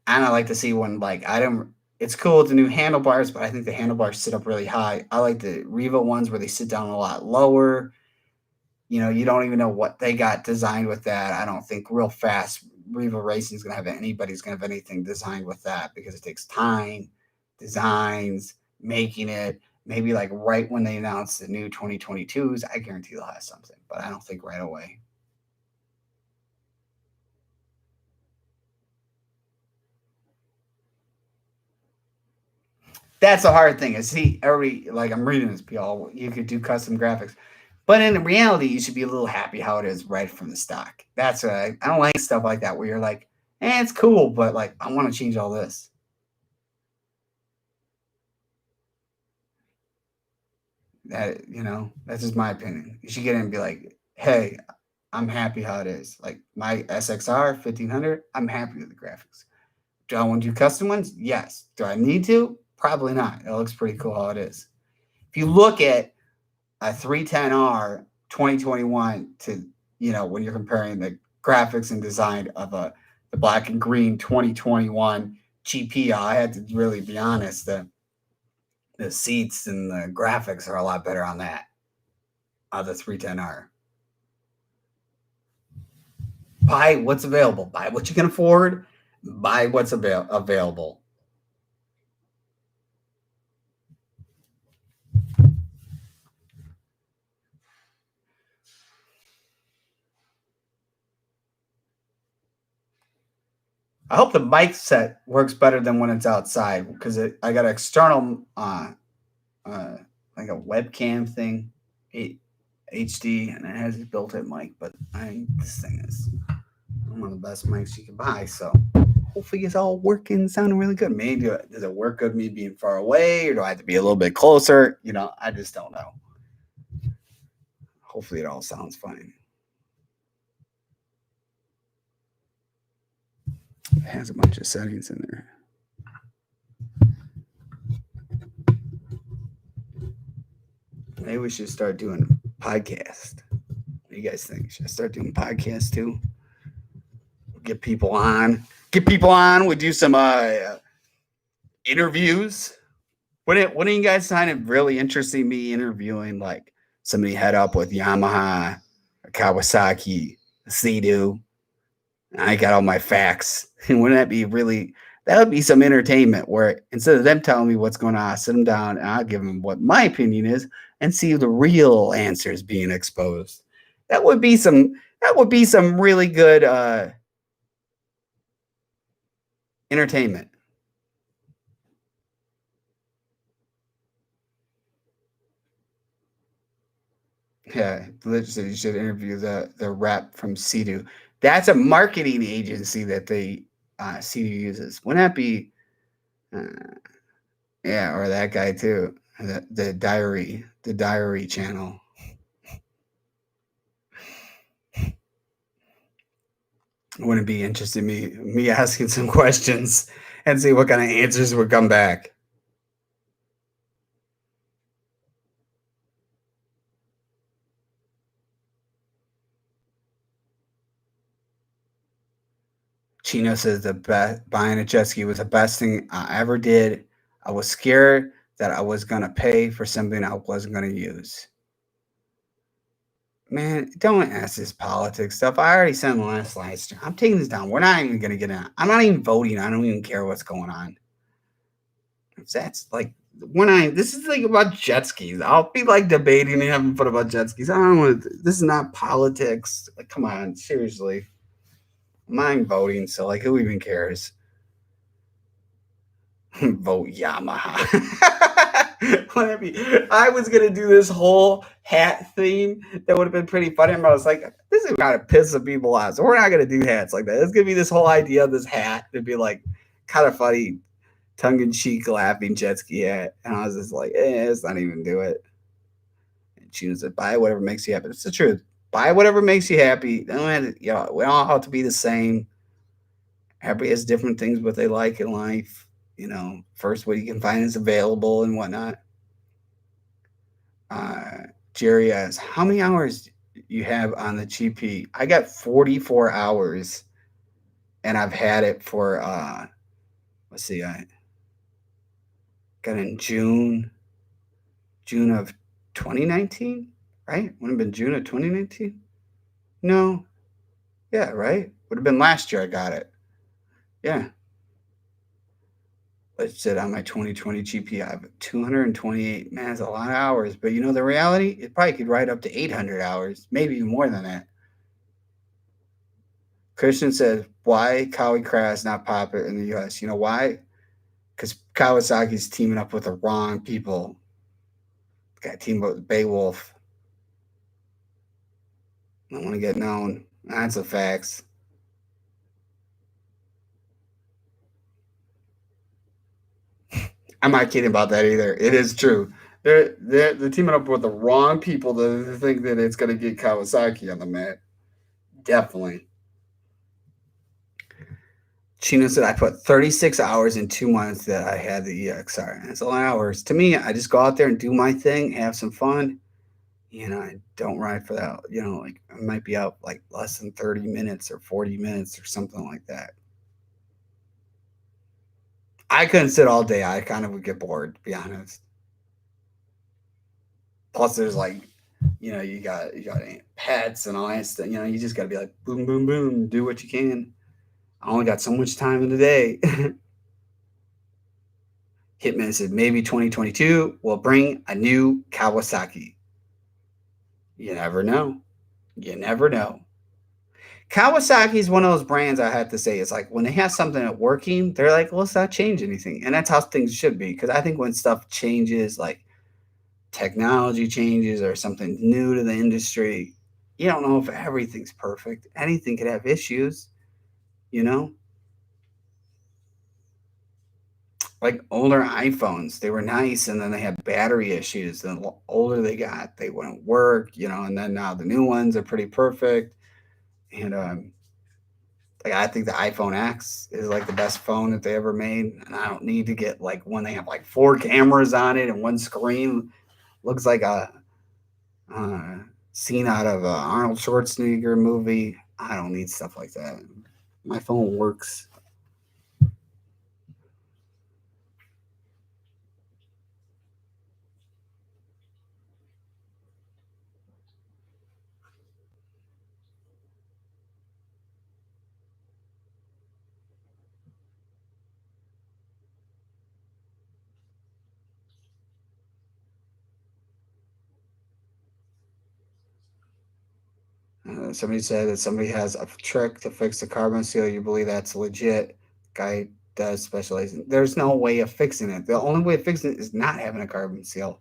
And I like to see when, like, it's cool with the new handlebars, but I think the handlebars sit up really high. I like the Riva ones where they sit down a lot lower. You know, you don't even know what they got designed with that. I don't think real fast Riva Racing is going to have anybody's going to have anything designed with that because it takes time, designs, making it. Maybe like right when they announce the new 2022s, I guarantee they'll have something, but I don't think right away. That's the hard thing is everybody, like I'm reading this, y'all, you could do custom graphics. But in reality, you should be a little happy how it is right from the stock. That's what I don't like stuff like that where you're like, it's cool, but like I want to change all this. That that's just my opinion. You should get in and be like, hey, I'm happy how it is. Like my SXR 1500, I'm happy with the graphics. Do I want to do custom ones? Yes. Do I need to? Probably not. It looks pretty cool how it is. If you look at a 310R 2021 to, when you're comparing the graphics and design of the black and green 2021 GP, I had to really be honest, the seats and the graphics are a lot better on that, the 310R. Buy what's available. Buy what you can afford. Buy what's available. I hope the mic set works better than when it's outside because I got an external, like a webcam thing, HD, and it has a built-in mic. But this thing is one of the best mics you can buy. So hopefully it's all working, sounding really good. Maybe does it work good me being far away, or do I have to be a little bit closer? You know, I just don't know. Hopefully it all sounds fine. It has a bunch of settings in there. Maybe we should start doing podcast. What do you guys think? Should I start doing podcasts too? Get people on. We do some interviews. When are you guys finding really interesting me interviewing like somebody head up with Yamaha, Kawasaki, Sea-Doo? I got all my facts. And wouldn't that be really, that would be some entertainment where instead of them telling me what's going on, I sit them down and I'll give them what my opinion is and see the real answers being exposed. That would be some really good entertainment. Yeah, literally, you should interview the rep from Sea-Doo. That's a marketing agency that they Sea-Doo uses. Wouldn't that be? Yeah, or that guy too. The diary channel. Wouldn't it be interesting me asking some questions and see what kind of answers would come back? Chino says buying a jet ski was the best thing I ever did. I was scared that I was gonna pay for something I wasn't gonna use. Man, don't ask this politics stuff. I already said in the last live stream. I'm taking this down. We're not even gonna get in. I'm not even voting. I don't even care what's going on. That's like this is like about jet skis. I'll be like debating and having fun about jet skis. I don't want to. This is not politics. Like, come on, seriously. I'm not even voting, so like, who even cares? Vote Yamaha. I was gonna do this whole hat theme that would have been pretty funny, but I was like, this is gonna piss some people off. So we're not gonna do hats like that. It's gonna be this whole idea of this hat to be like kind of funny, tongue-in-cheek laughing jet ski hat. And I was just like, let's not even do it. And she said, buy whatever makes you happy. It's the truth. Buy whatever makes you happy. We don't have to be the same. Everybody has different things what they like in life. You know, first what you can find is available and whatnot. Jerry asks, how many hours you have on the GP? I got 44 hours, and I've had it for let's see, I got in June of 2019, right? Would have been June of 2019. No, yeah, right. Would have been last year I got it. Yeah. Let's sit on my 2020 GP. I have 228. Man, that's a lot of hours. But you know the reality? It probably could ride up to 800 hours, maybe even more than that. Christian says, why Kawi Crash not popular in the US? You know why? Because Kawasaki's teaming up with the wrong people. Got teamed up with Beowulf. I don't want to get known. That's the facts. I'm not kidding about that either. It is true. They're teaming up with the wrong people to think that it's going to get Kawasaki on the mat. Definitely. Chino said, I put 36 hours in 2 months that I had the EXR. That's a lot of hours. To me, I just go out there and do my thing, have some fun. You know, I don't ride for that. You know, like I might be out like less than 30 minutes or 40 minutes or something like that. I couldn't sit all day. I kind of would get bored, to be honest. Plus, there's like, you know, you got pets and all that stuff. You know, you just got to be like, boom, boom, boom, do what you can. I only got so much time in the day. Hitman said maybe 2022 will bring a new Kawasaki. You never know. You never know. Kawasaki is one of those brands I have to say. It's like when they have something that's working, they're like, well, let's not change anything. And that's how things should be. Because I think when stuff changes, like technology changes or something new to the industry, you don't know if everything's perfect. Anything could have issues, you know? like older iPhones. They were nice, and then they had battery issues. The older they got, they wouldn't work, you know. And then now the new ones are pretty perfect. And like I think the iPhone X is like the best phone that they ever made. And I don't need to get like one they have like 4 cameras on it and one screen. Looks like a scene out of a Arnold Schwarzenegger movie. I don't need stuff like that. My phone works. Somebody said that somebody has a trick to fix the carbon seal. You believe that's legit? Guy does specialize. There's no way of fixing it. The only way of fixing it is not having a carbon seal.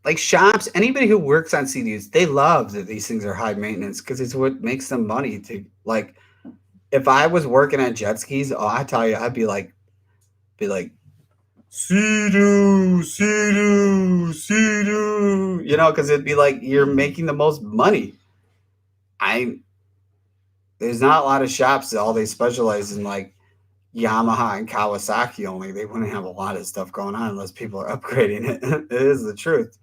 Like shops, anybody who works on CDs, they love that these things are high maintenance because it's what makes them money. To like, if I was working on jet skis, oh, I tell you, I'd be like, Sea-Doo, Sea-Doo, Sea-Doo, you know, because it'd be like you're making the most money. There's not a lot of shops that all they specialize in like Yamaha and Kawasaki only. They wouldn't have a lot of stuff going on unless people are upgrading it. It is the truth.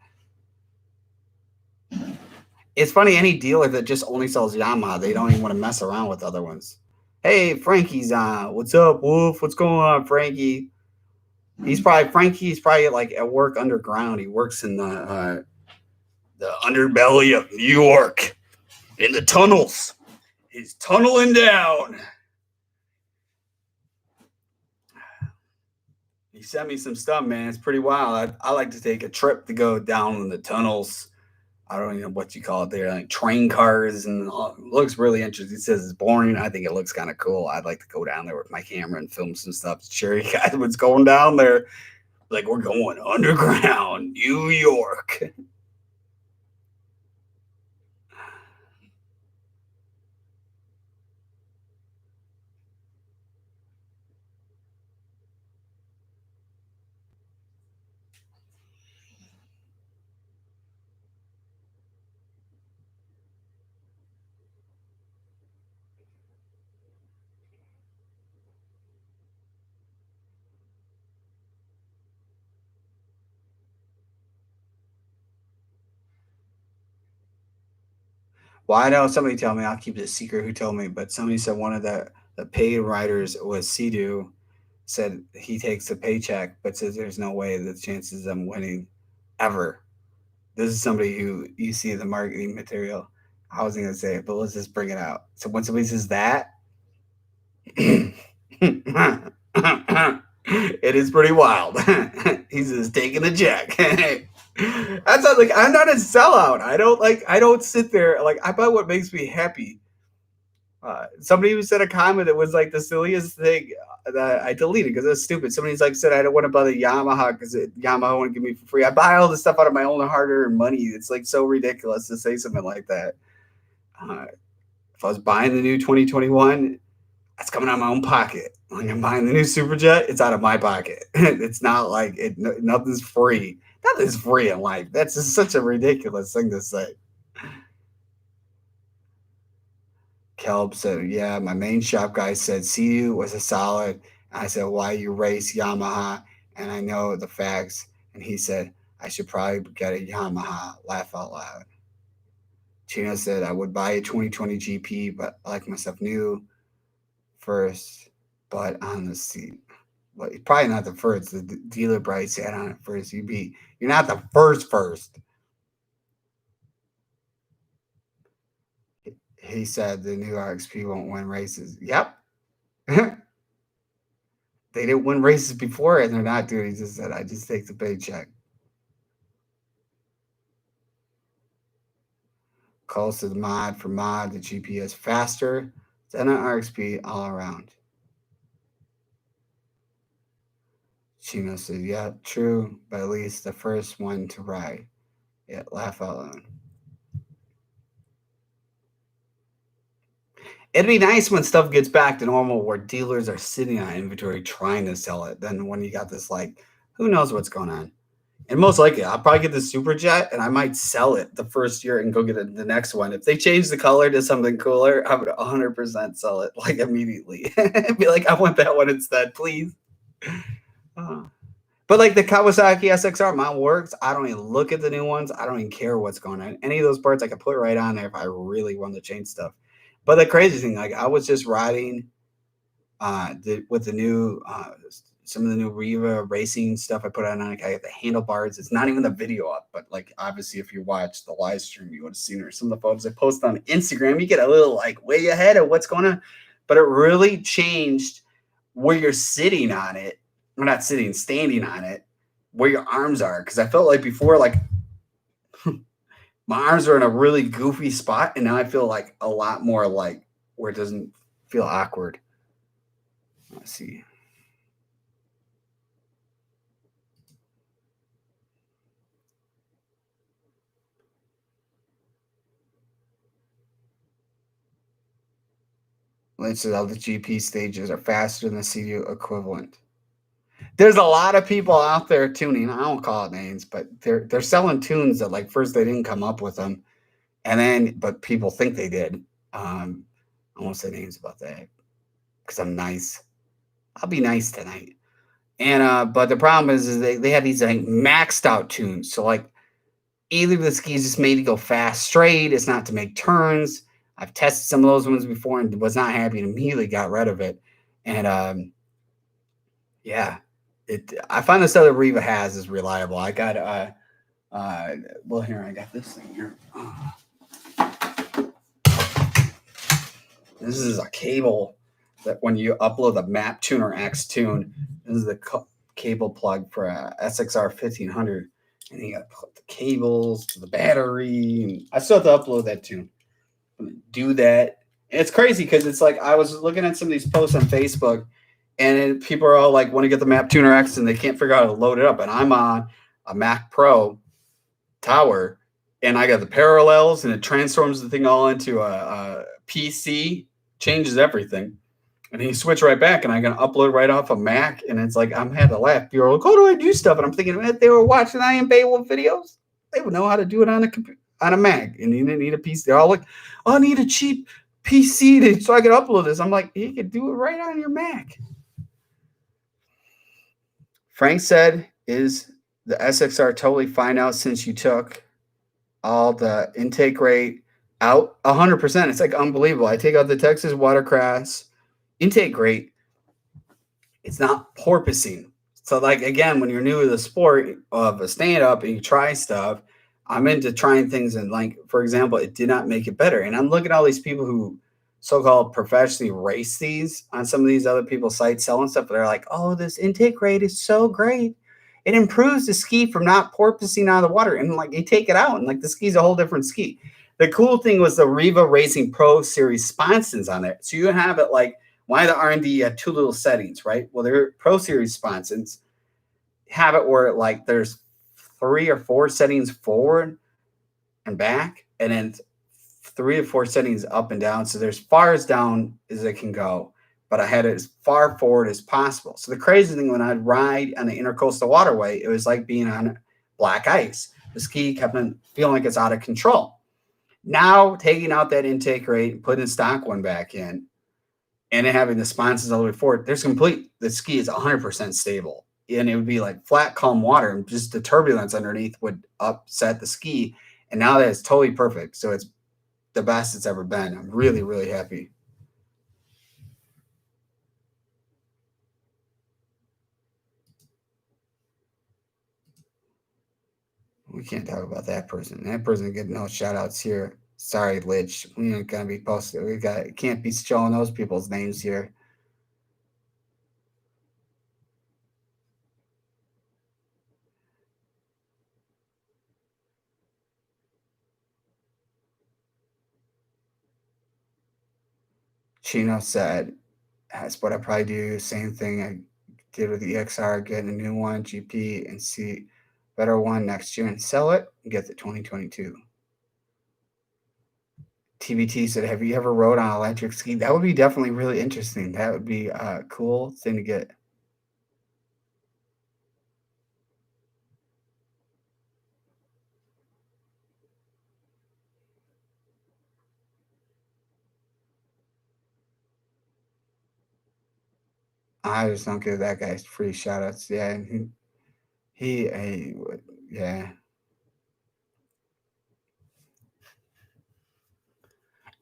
It's funny, any dealer that just only sells Yamaha, they don't even want to mess around with other ones. Hey, Frankie's on. What's up, Wolf? What's going on, Frankie? He's probably like at work underground. He works in the underbelly of New York, in the tunnels. He's tunneling down. He sent me some stuff, man. It's pretty wild. I like to take a trip to go down in the tunnels. I don't even know what you call it there, like train cars, and it looks really interesting. It says it's boring. I think it looks kind of cool. I'd like to go down there with my camera and film some stuff. Share you guys what's going down there. Like, we're going underground, New York. Well, I know somebody told me, I'll keep it a secret who told me, but somebody said one of the paid writers was Sea-Doo, said he takes a paycheck, but says there's no way the chances of him winning ever. This is somebody who you see the marketing material. I wasn't going to say it, but let's just bring it out. So when somebody says that, it is pretty wild. He's just taking the check. That's not like I'm not a sellout. I don't sit there like I buy what makes me happy. Somebody who said a comment that was like the silliest thing that I deleted because it was stupid. Somebody's like said I don't want to buy the Yamaha because Yamaha won't give me for free. I buy all this stuff out of my own hard-earned money. It's like so ridiculous to say something like that. If I was buying the new 2021, that's coming out of my own pocket. Like I'm buying the new Superjet, it's out of my pocket. It's not like nothing's free. Nothing's free in life. That's just such a ridiculous thing to say. Kelb said, yeah, my main shop guy said CU was a solid. And I said, why you race Yamaha? And I know the facts. And he said, I should probably get a Yamaha. Laugh out loud. Chino said, I would buy a 2020 GP, but I like myself new first, but on the seat. Well, probably not the first. The dealer probably sat on it first. You're not the first. He said the new RXP won't win races. Yep. They didn't win races before, and they're not doing. He just said, I just take the paycheck. Calls to the mod for mod. The GPS faster than an RXP all around. Chino said, yeah, true, but at least the first one to ride. Yeah, laugh out loud. It'd be nice when stuff gets back to normal where dealers are sitting on inventory trying to sell it. Then when you got this, like, who knows what's going on? And most likely, I'll probably get the Super Jet and I might sell it the first year and go get the next one. If they change the color to something cooler, I would 100% sell it like immediately. Be like, I want that one instead, please. But like the Kawasaki SXR mount works. I don't even look at the new ones. I don't even care what's going on. Any of those parts I could put right on there if I really want to change stuff. But the crazy thing, like I was just riding with the new some of the new Riva racing stuff I put on. I got the handlebars. It's not even the video up, but like obviously if you watch the live stream, you would have seen her. Some of the photos I post on Instagram, you get a little like way ahead of what's going on. But it really changed where you're sitting on it. We're not sitting, standing on it, where your arms are. Because I felt like before, like my arms are in a really goofy spot, and now I feel like a lot more like where it doesn't feel awkward. Let's see. Let's say all the GP stages are faster than the CDU equivalent. There's a lot of people out there tuning. I don't call it names, but they're selling tunes that like first they didn't come up with them, and then but people think they did. I won't say names about that because I'm nice. I'll be nice tonight. And but the problem is they have these like maxed out tunes. So like either the ski is just made to go fast straight, it's not to make turns. I've tested some of those ones before and was not happy and immediately got rid of it. And yeah, I find this other Riva has is reliable. I got well here I got this thing here. This is a cable that when you upload the Maptuner X tune, this is the cable plug for a SXR 1500, and you got to put the cables to the battery. And I still have to upload that tune. I'm gonna do that. And it's crazy because it's like I was looking at some of these posts on Facebook, and people are all like, want to get the Maptuner X, and they can't figure out how to load it up. And I'm on a Mac Pro tower, and I got the parallels, and it transforms the thing all into a PC, changes everything. And he switched right back, and I can upload right off a Mac. And it's like, I'm had to laugh. People are like, how do I do stuff? And I'm thinking, if they were watching I Am Beowulf videos, they would know how to do it on a Mac. And you didn't need a PC. They're all like, oh, I need a cheap PC so I can upload this. I'm like, you can do it right on your Mac. Frank said, is the SXR totally fine out since you took all the intake rate out? 100%. It's like unbelievable. I take out the Texas Watercross intake rate. It's not porpoising. So like, again, when you're new to the sport of a stand-up and you try stuff, I'm into trying things, and like, for example, it did not make it better. And I'm looking at all these people who so-called professionally race these on some of these other people's sites selling stuff. They're like, oh, this intake rate is so great. It improves the ski from not porpoising out of the water. And like, you take it out and like the ski's a whole different ski. The cool thing was the Riva Racing Pro Series sponsons on there. So you have it like, why the R&D had two little settings, right? Well, they're Pro Series sponsons have it where like there's 3 or 4 settings forward and back, and then 3 or 4 settings up and down. So there's far as down as it can go, but I had it as far forward as possible. So the crazy thing, when I'd ride on the Intercoastal Waterway, it was like being on black ice. The ski kept on feeling like it's out of control. Now taking out that intake rate, putting the stock one back in, and then having the sponsons all the way forward, the ski is 100% stable. And it would be like flat, calm water, and just the turbulence underneath would upset the ski. And now that it's totally perfect. So it's the best it's ever been. I'm really, really happy. We can't talk about that person. That person getting no shout outs here. Sorry, Lich. We ain't gonna be posted. Can't be showing those people's names here. Chino said, that's what I probably do. Same thing I did with the EXR, get a new one, GP, and see better one next year and sell it and get the 2022. TBT said, have you ever rode on an electric ski? That would be definitely really interesting. That would be a cool thing to get. I just don't give that guy free shout outs. Yeah. Yeah.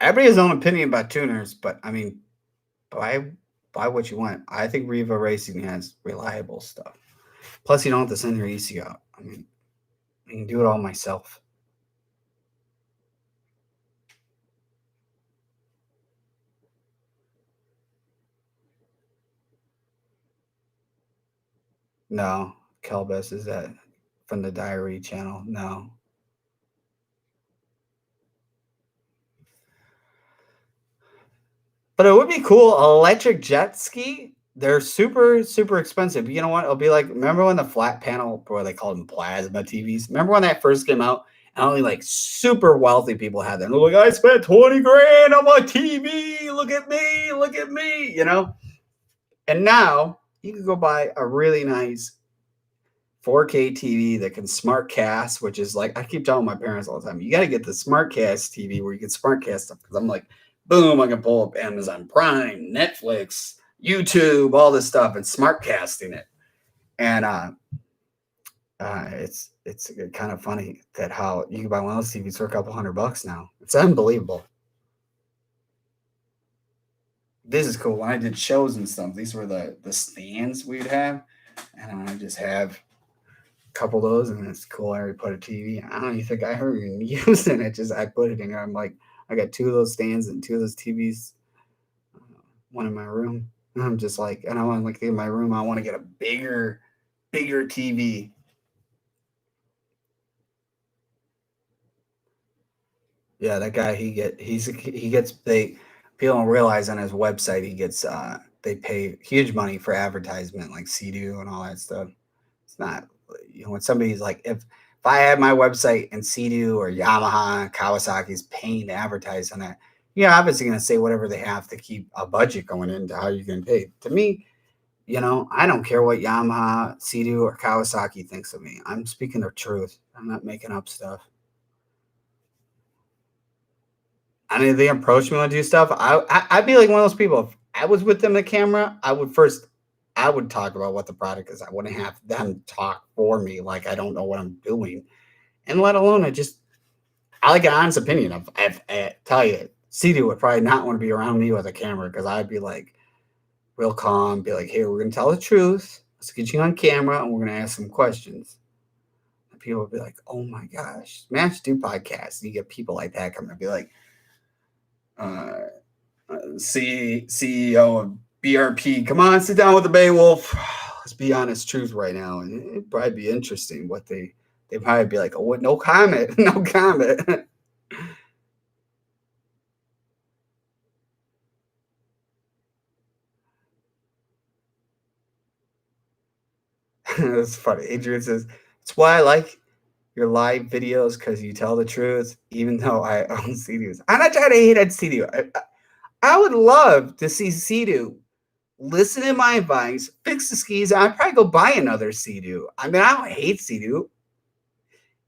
Everybody has their own opinion about tuners, but I mean, buy what you want. I think Riva Racing has reliable stuff. Plus, you don't have to send your ECU out. I mean, I can do it all myself. No, Kelbus is that from the Diary channel. No. But it would be cool. Electric jet ski. They're super, super expensive. You know what? It'll be like, remember when the flat panel, or they called them plasma TVs? Remember when that first came out? And only like super wealthy people had them. They're like, I spent 20 grand on my TV. Look at me. Look at me. You know? And now you can go buy a really nice 4K TV that can smart cast, which is like, I keep telling my parents all the time, you got to get the smart cast TV where you can smart cast stuff. Because I'm like, boom, I can pull up Amazon Prime, Netflix, YouTube, all this stuff, and smart casting it. And it's kind of funny that how you can buy one of those TVs for a couple $100 now. It's unbelievable. This is cool. When I did shows and stuff, these were the stands we'd have, and I just have couple of those, and it's cool. I already put a TV. I don't even think I heard even using it. Just I put it in there. I'm like, I got 2 of those stands and 2 of those TVs. One in my room. And I'm just like, and I want to like in my room. I want to get a bigger TV. Yeah, that guy. He gets people don't realize on his website he gets they pay huge money for advertisement like Sea-Doo and all that stuff. It's not. When somebody's like, if I had my website and Sea-Doo or Yamaha, Kawasaki's paying to advertise on that, obviously going to say whatever they have to keep a budget going into how you can pay. To me, I don't care what Yamaha, Sea-Doo, or Kawasaki thinks of me. I'm speaking the truth. I'm not making up stuff. I mean, if they approach me to do stuff, I'd be like one of those people. If I was with them in the camera, I would talk about what the product is. I wouldn't have them talk for me like I don't know what I'm doing. And let alone, I like an honest opinion. I tell you, Sea-Doo would probably not want to be around me with a camera because I'd be like real calm, be like, hey, we're going to tell the truth. Let's get you on camera and we're going to ask some questions. And people would be like, oh my gosh, Smash Do podcasts. You get people like that coming and be like, CEO of BRP, come on, sit down with the Beowulf. Let's be honest, truth right now, and it'd probably be interesting. What they probably be like, oh, what? No comment, no comment. That's funny. Adrian says it's why I like your live videos because you tell the truth, even though I own Sea-Doos. I'm not trying to hate on Sea-Doo. I would love to see Sea-Doo listen to my advice, fix the skis. I'd probably go buy another Sea-Doo. I mean, I don't hate Sea-Doo.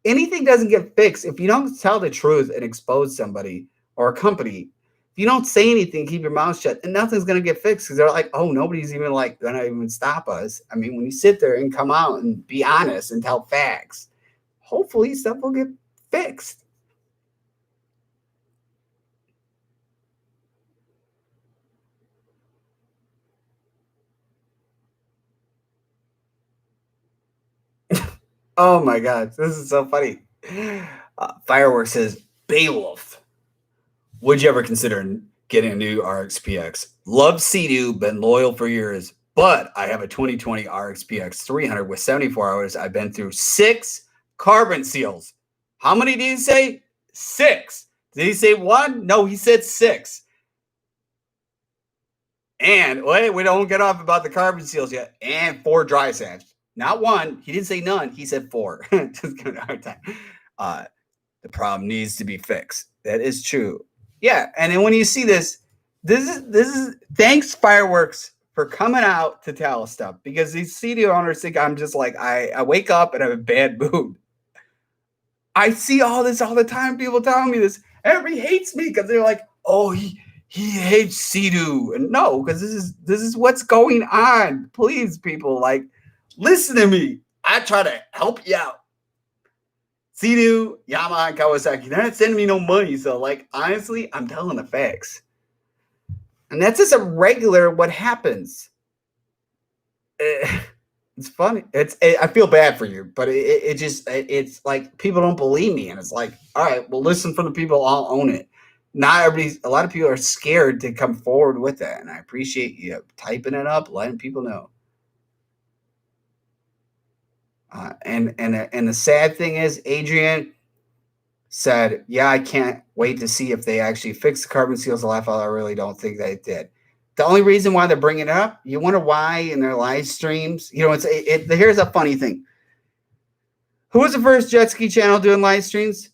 Anything doesn't get fixed if you don't tell the truth and expose somebody or a company. If you don't say anything, keep your mouth shut, and nothing's gonna get fixed because they're like, oh, nobody's even like gonna even stop us. I mean, when you sit there and come out and be honest and tell facts, hopefully stuff will get fixed. Oh my God, this is so funny. Fireworks says, Beowulf, would you ever consider getting a new RXT-X? Love Sea-Doo, been loyal for years, but I have a 2020 RXT-X 300 with 74 hours. I've been through 6 carbon seals. How many did he say? 6. Did he say 1? No, he said 6. And wait, we don't get off about the carbon seals yet. And 4 dry sands. Not 1. He didn't say none. He said 4. Just giving a hard time. The problem needs to be fixed. That is true. Yeah, and then when you see this is thanks Fireworks for coming out to tell us stuff, because these CD owners think I'm just like I wake up and I'm in a bad mood. I see all this all the time. People telling me this. Everybody hates me because they're like, "Oh, he hates Sea-Doo." And no, because this is what's going on. Please, people, like, listen to me. I try to help you out. Sea-Doo, Yamaha, Kawasaki, they're not sending me no money. So, like, honestly, I'm telling the facts. And that's just a regular what happens. It's funny. I feel bad for you, but it's like people don't believe me, and it's like, all right, well, listen from the people. I'll own it. Not everybody. A lot of people are scared to come forward with that, and I appreciate you typing it up, letting people know. And the sad thing is, Adrian said, "Yeah, I can't wait to see if they actually fix the carbon seals." I really don't think they did. The only reason why they're bringing it up, you wonder why in their live streams. You know, here's a funny thing. Who was the first jet ski channel doing live streams?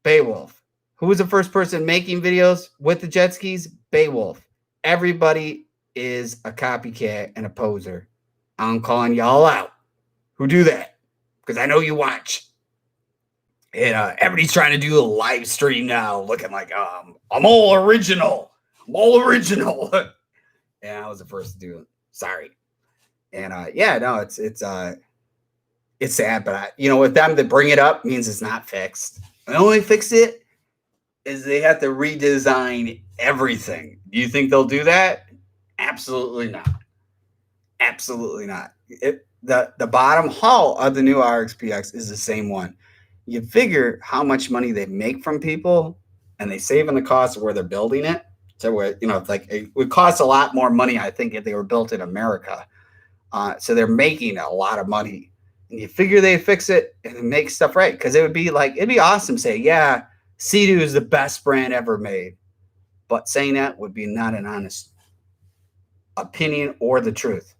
Beowulf. Who was the first person making videos with the jet skis? Beowulf. Everybody is a copycat and a poser. I'm calling y'all out who do that, because I know you watch. And everybody's trying to do a live stream now, looking like I'm all original. I'm all original. And I was the first to do it. Sorry. And yeah, no, it's sad, but with them to bring it up means it's not fixed. The only fix it is they have to redesign everything. Do you think they'll do that? Absolutely not. Absolutely not. The bottom hull of the new RXT-X is the same one. You figure how much money they make from people, and they save on the cost of where they're building it. So where, it's like it would cost a lot more money, I think, if they were built in America. So they're making a lot of money, and you figure they fix it and make stuff right, because it'd be awesome to say, yeah, Sea-Doo is the best brand ever made, but saying that would be not an honest opinion or the truth.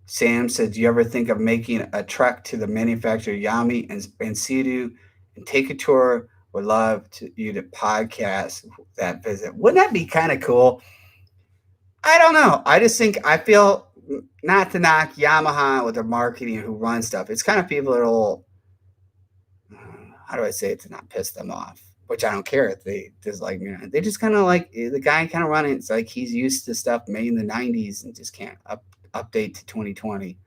Sam said, do you ever think of making a trek to the manufacturer Yami and Sea-Doo and take a tour? Would love you to podcast that visit. Wouldn't that be kind of cool? I don't know. I feel, not to knock Yamaha with their marketing and who runs stuff. It's kind of people that are a little, how do I say it to not piss them off? Which I don't care if they just they just kind of like the guy kind of running. It's like he's used to stuff made in the 90s and just can't update to 2020.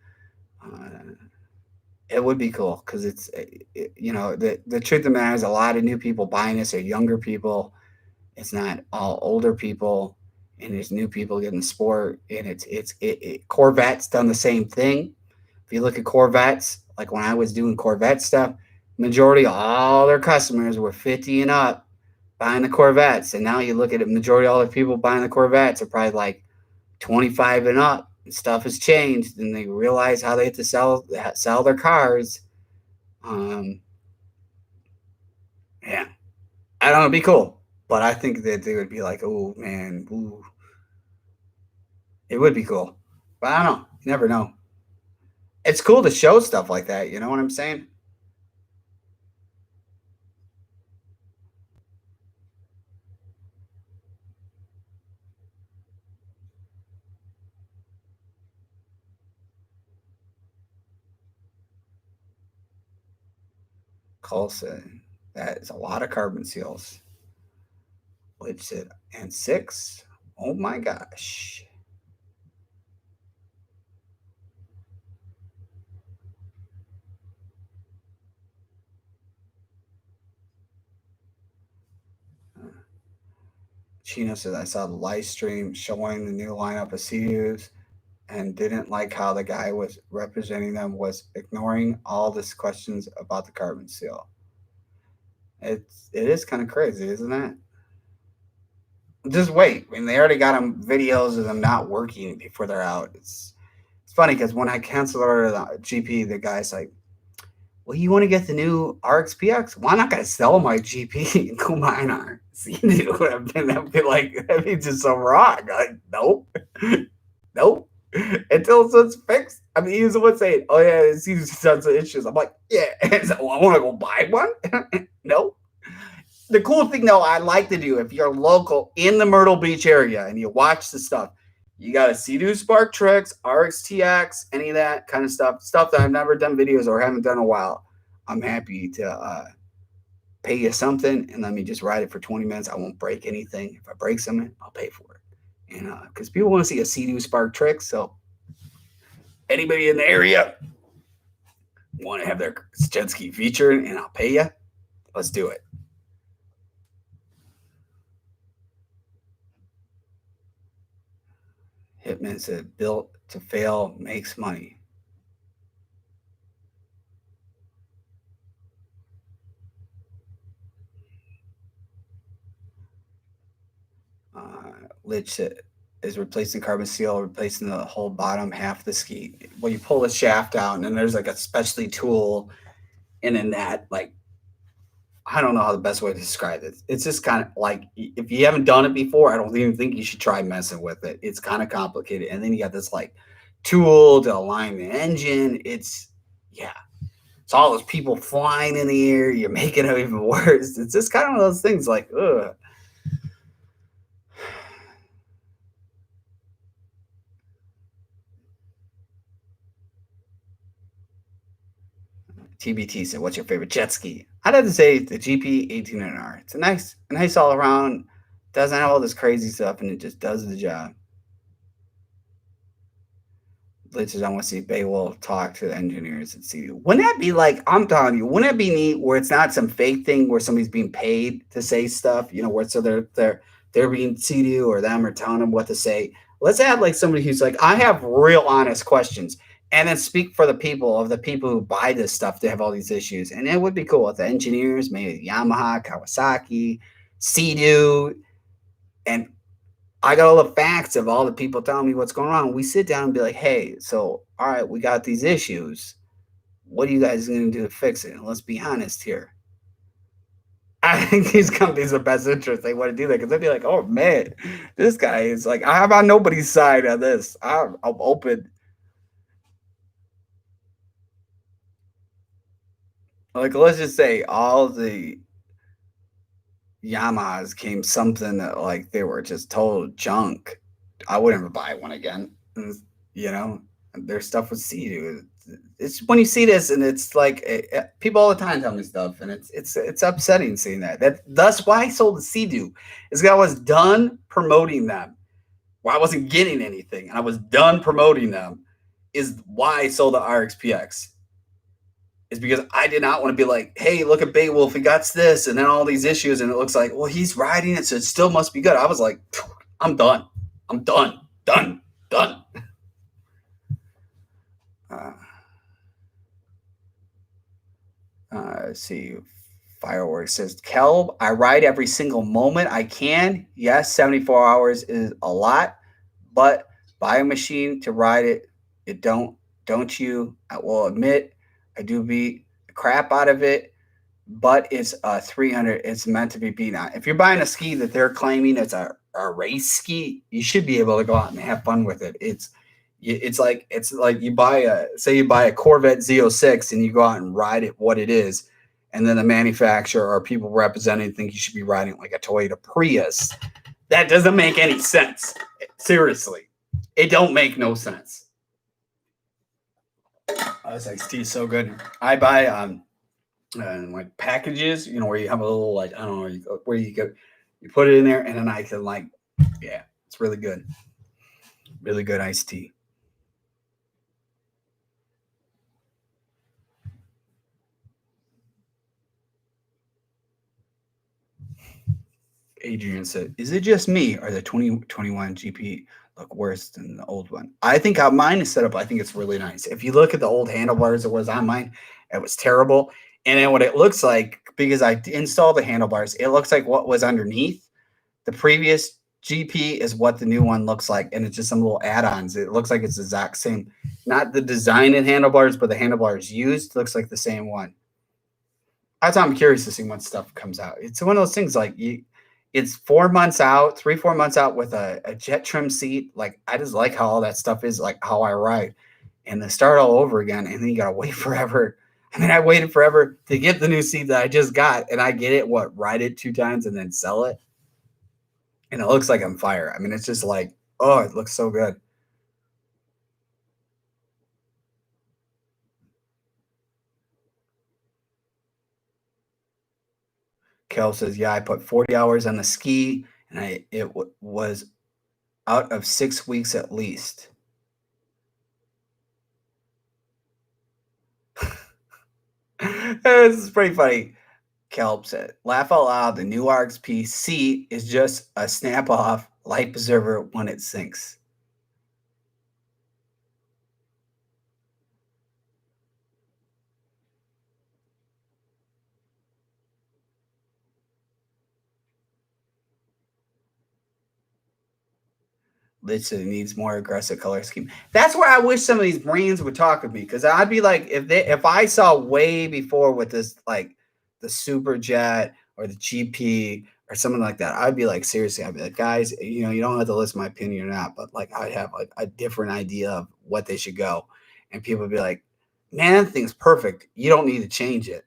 It would be cool, because it's the truth of the matter is a lot of new people buying this are younger people. It's not all older people, and there's new people getting the sport. And Corvette's done the same thing. If you look at Corvettes, like when I was doing Corvette stuff, majority of all their customers were 50 and up buying the Corvettes. And now you look at it, majority of all the people buying the Corvettes are probably like 25 and up. And stuff has changed, and they realize how they have to sell their cars. Yeah, I don't know, it'd be cool, but I think that they would be like, oh man, ooh. It would be cool, but I don't know. You never know. It's cool to show stuff like that. You know what I'm saying? Colson, that is a lot of carbon seals. Which said, and 6. Oh my gosh. Chino says, I saw the live stream showing the new lineup of CUs and didn't like how the guy was representing them was ignoring all these questions about the carbon seal. It is kind of crazy, isn't it? Just wait. I mean, they already got them videos of them not working before they're out. It's funny because when I canceled the GP, the guy's like, well, you want to get the new RXT-X? Well, I'm not going to sell my GP and go mine are. See, I'd be like, that'd be just so wrong. Like, nope. Nope. Until it's fixed. I mean, he's the one saying, oh, yeah, it seems tons of issues. I'm like, yeah. So, well, I want to go buy one. No. The cool thing, though, I like to do if you're local in the Myrtle Beach area and you watch the stuff, you got to Sea-Doo Spark Tricks, RXT-X, any of that kind of stuff that I've never done videos or haven't done in a while. I'm happy to pay you something and let me just ride it for 20 minutes. I won't break anything. If I break something, I'll pay for it. And because people want to see a Sea-Doo Spark Tricks, so anybody in the area want to have their jet ski featured and I'll pay you, let's do it. Hitman said, built to fail makes money. Lich is replacing carbon steel, replacing the whole bottom half of the ski. Well, you pull the shaft out, and then there's like a specialty tool, and in that, like, I don't know how the best way to describe it. It's just kind of like, if you haven't done it before, I don't even think you should try messing with it. It's kind of complicated. And then you got this like tool to align the engine. It's all those people flying in the air. You're making it even worse. It's just kind of one of those things like, ugh. TBT said, what's your favorite jet ski? I'd have to say the GP 1800R. It's a nice all around. Doesn't have all this crazy stuff, and it just does the job. Glitches, I want to see Beowulf talk to the engineers at Sea-Doo. Wouldn't that be like, I'm telling you, wouldn't it be neat where it's not some fake thing where somebody's being paid to say stuff, where so they're being Sea-Doo or them or telling them what to say. Let's add like somebody who's like, I have real honest questions. And then speak for the people who buy this stuff to have all these issues. And it would be cool with the engineers, maybe Yamaha, Kawasaki, Sea-Doo. And I got all the facts of all the people telling me what's going on. We sit down and be like, hey, so, all right, we got these issues. What are you guys going to do to fix it? And let's be honest here. I think these companies are best interest. They want to do that because they'd be like, oh, man, this guy is like, I'm on nobody's side on this. I'm open. Like, let's just say all the Yamahas came something that, like, they were just total junk. I wouldn't ever buy one again. Their stuff with Sea-Doo. It's when you see this, and it's like people all the time tell me stuff, and it's upsetting seeing that. That's why I sold the Sea-Doo. Is because I was done promoting them. Well, I wasn't getting anything, and I was done promoting them. Is why I sold the RXT-X. Is because I did not want to be like, hey, look at Beowulf, he got this, and then all these issues, and it looks like, well, he's riding it, so it still must be good. I was like, I'm done. I'm done. Done. Let's see. Fireworks says, Kelb, I ride every single moment I can. Yes, 74 hours is a lot, but buy a machine to ride it. Don't you? I will admit, I do beat the crap out of it, but it's a 300. It's meant to be beat on. If you're buying a ski that they're claiming it's a race ski, you should be able to go out and have fun with it. It's like you buy a Corvette Z06 and you go out and ride it what it is, and then the manufacturer or people representing think you should be riding like a Toyota Prius. That doesn't make any sense. Seriously, it don't make no sense. This XT is so good. I buy like packages, where you have a little like, I don't know, where you put it in there, and then I can like, yeah, it's really good. Really good iced tea. Adrian said, is it just me or the 2021 GP look worse than the old one? I think how mine is set up, I think it's really nice. If you look at the old handlebars that was on mine, it was terrible. And then what it looks like, because I installed the handlebars, it looks like what was underneath the previous GP is what the new one looks like. And it's just some little add-ons. It looks like it's the exact same, not the design in handlebars, but the handlebars used looks like the same one. That's why I'm curious to see when stuff comes out. It's one of those things like It's 4 months out, 3-4 months out with a Jettrim seat. Like, I just like how all that stuff is, like how I ride. And then start all over again, and then you gotta wait forever. I mean, I waited forever to get the new seat that I just got, and I get it, ride it 2 times and then sell it. And it looks like I'm fire. I mean, it's just like, oh, it looks so good. Kel says, yeah, I put 40 hours on the ski, and it was out of 6 weeks at least. This is pretty funny. Kelp said, laugh out loud, the new RXP seat is just a snap-off light preserver when it sinks. Literally needs more aggressive color scheme. That's where I wish some of these brands would talk with me, because I'd be like, if I saw way before with this, like the Super Jet or the GP or something like that, I'd be like, seriously, I'd be like, guys, you know, you don't have to listen to my opinion or not, but like I have like a different idea of what they should go, and people would be like, man, that thing's perfect. You don't need to change it.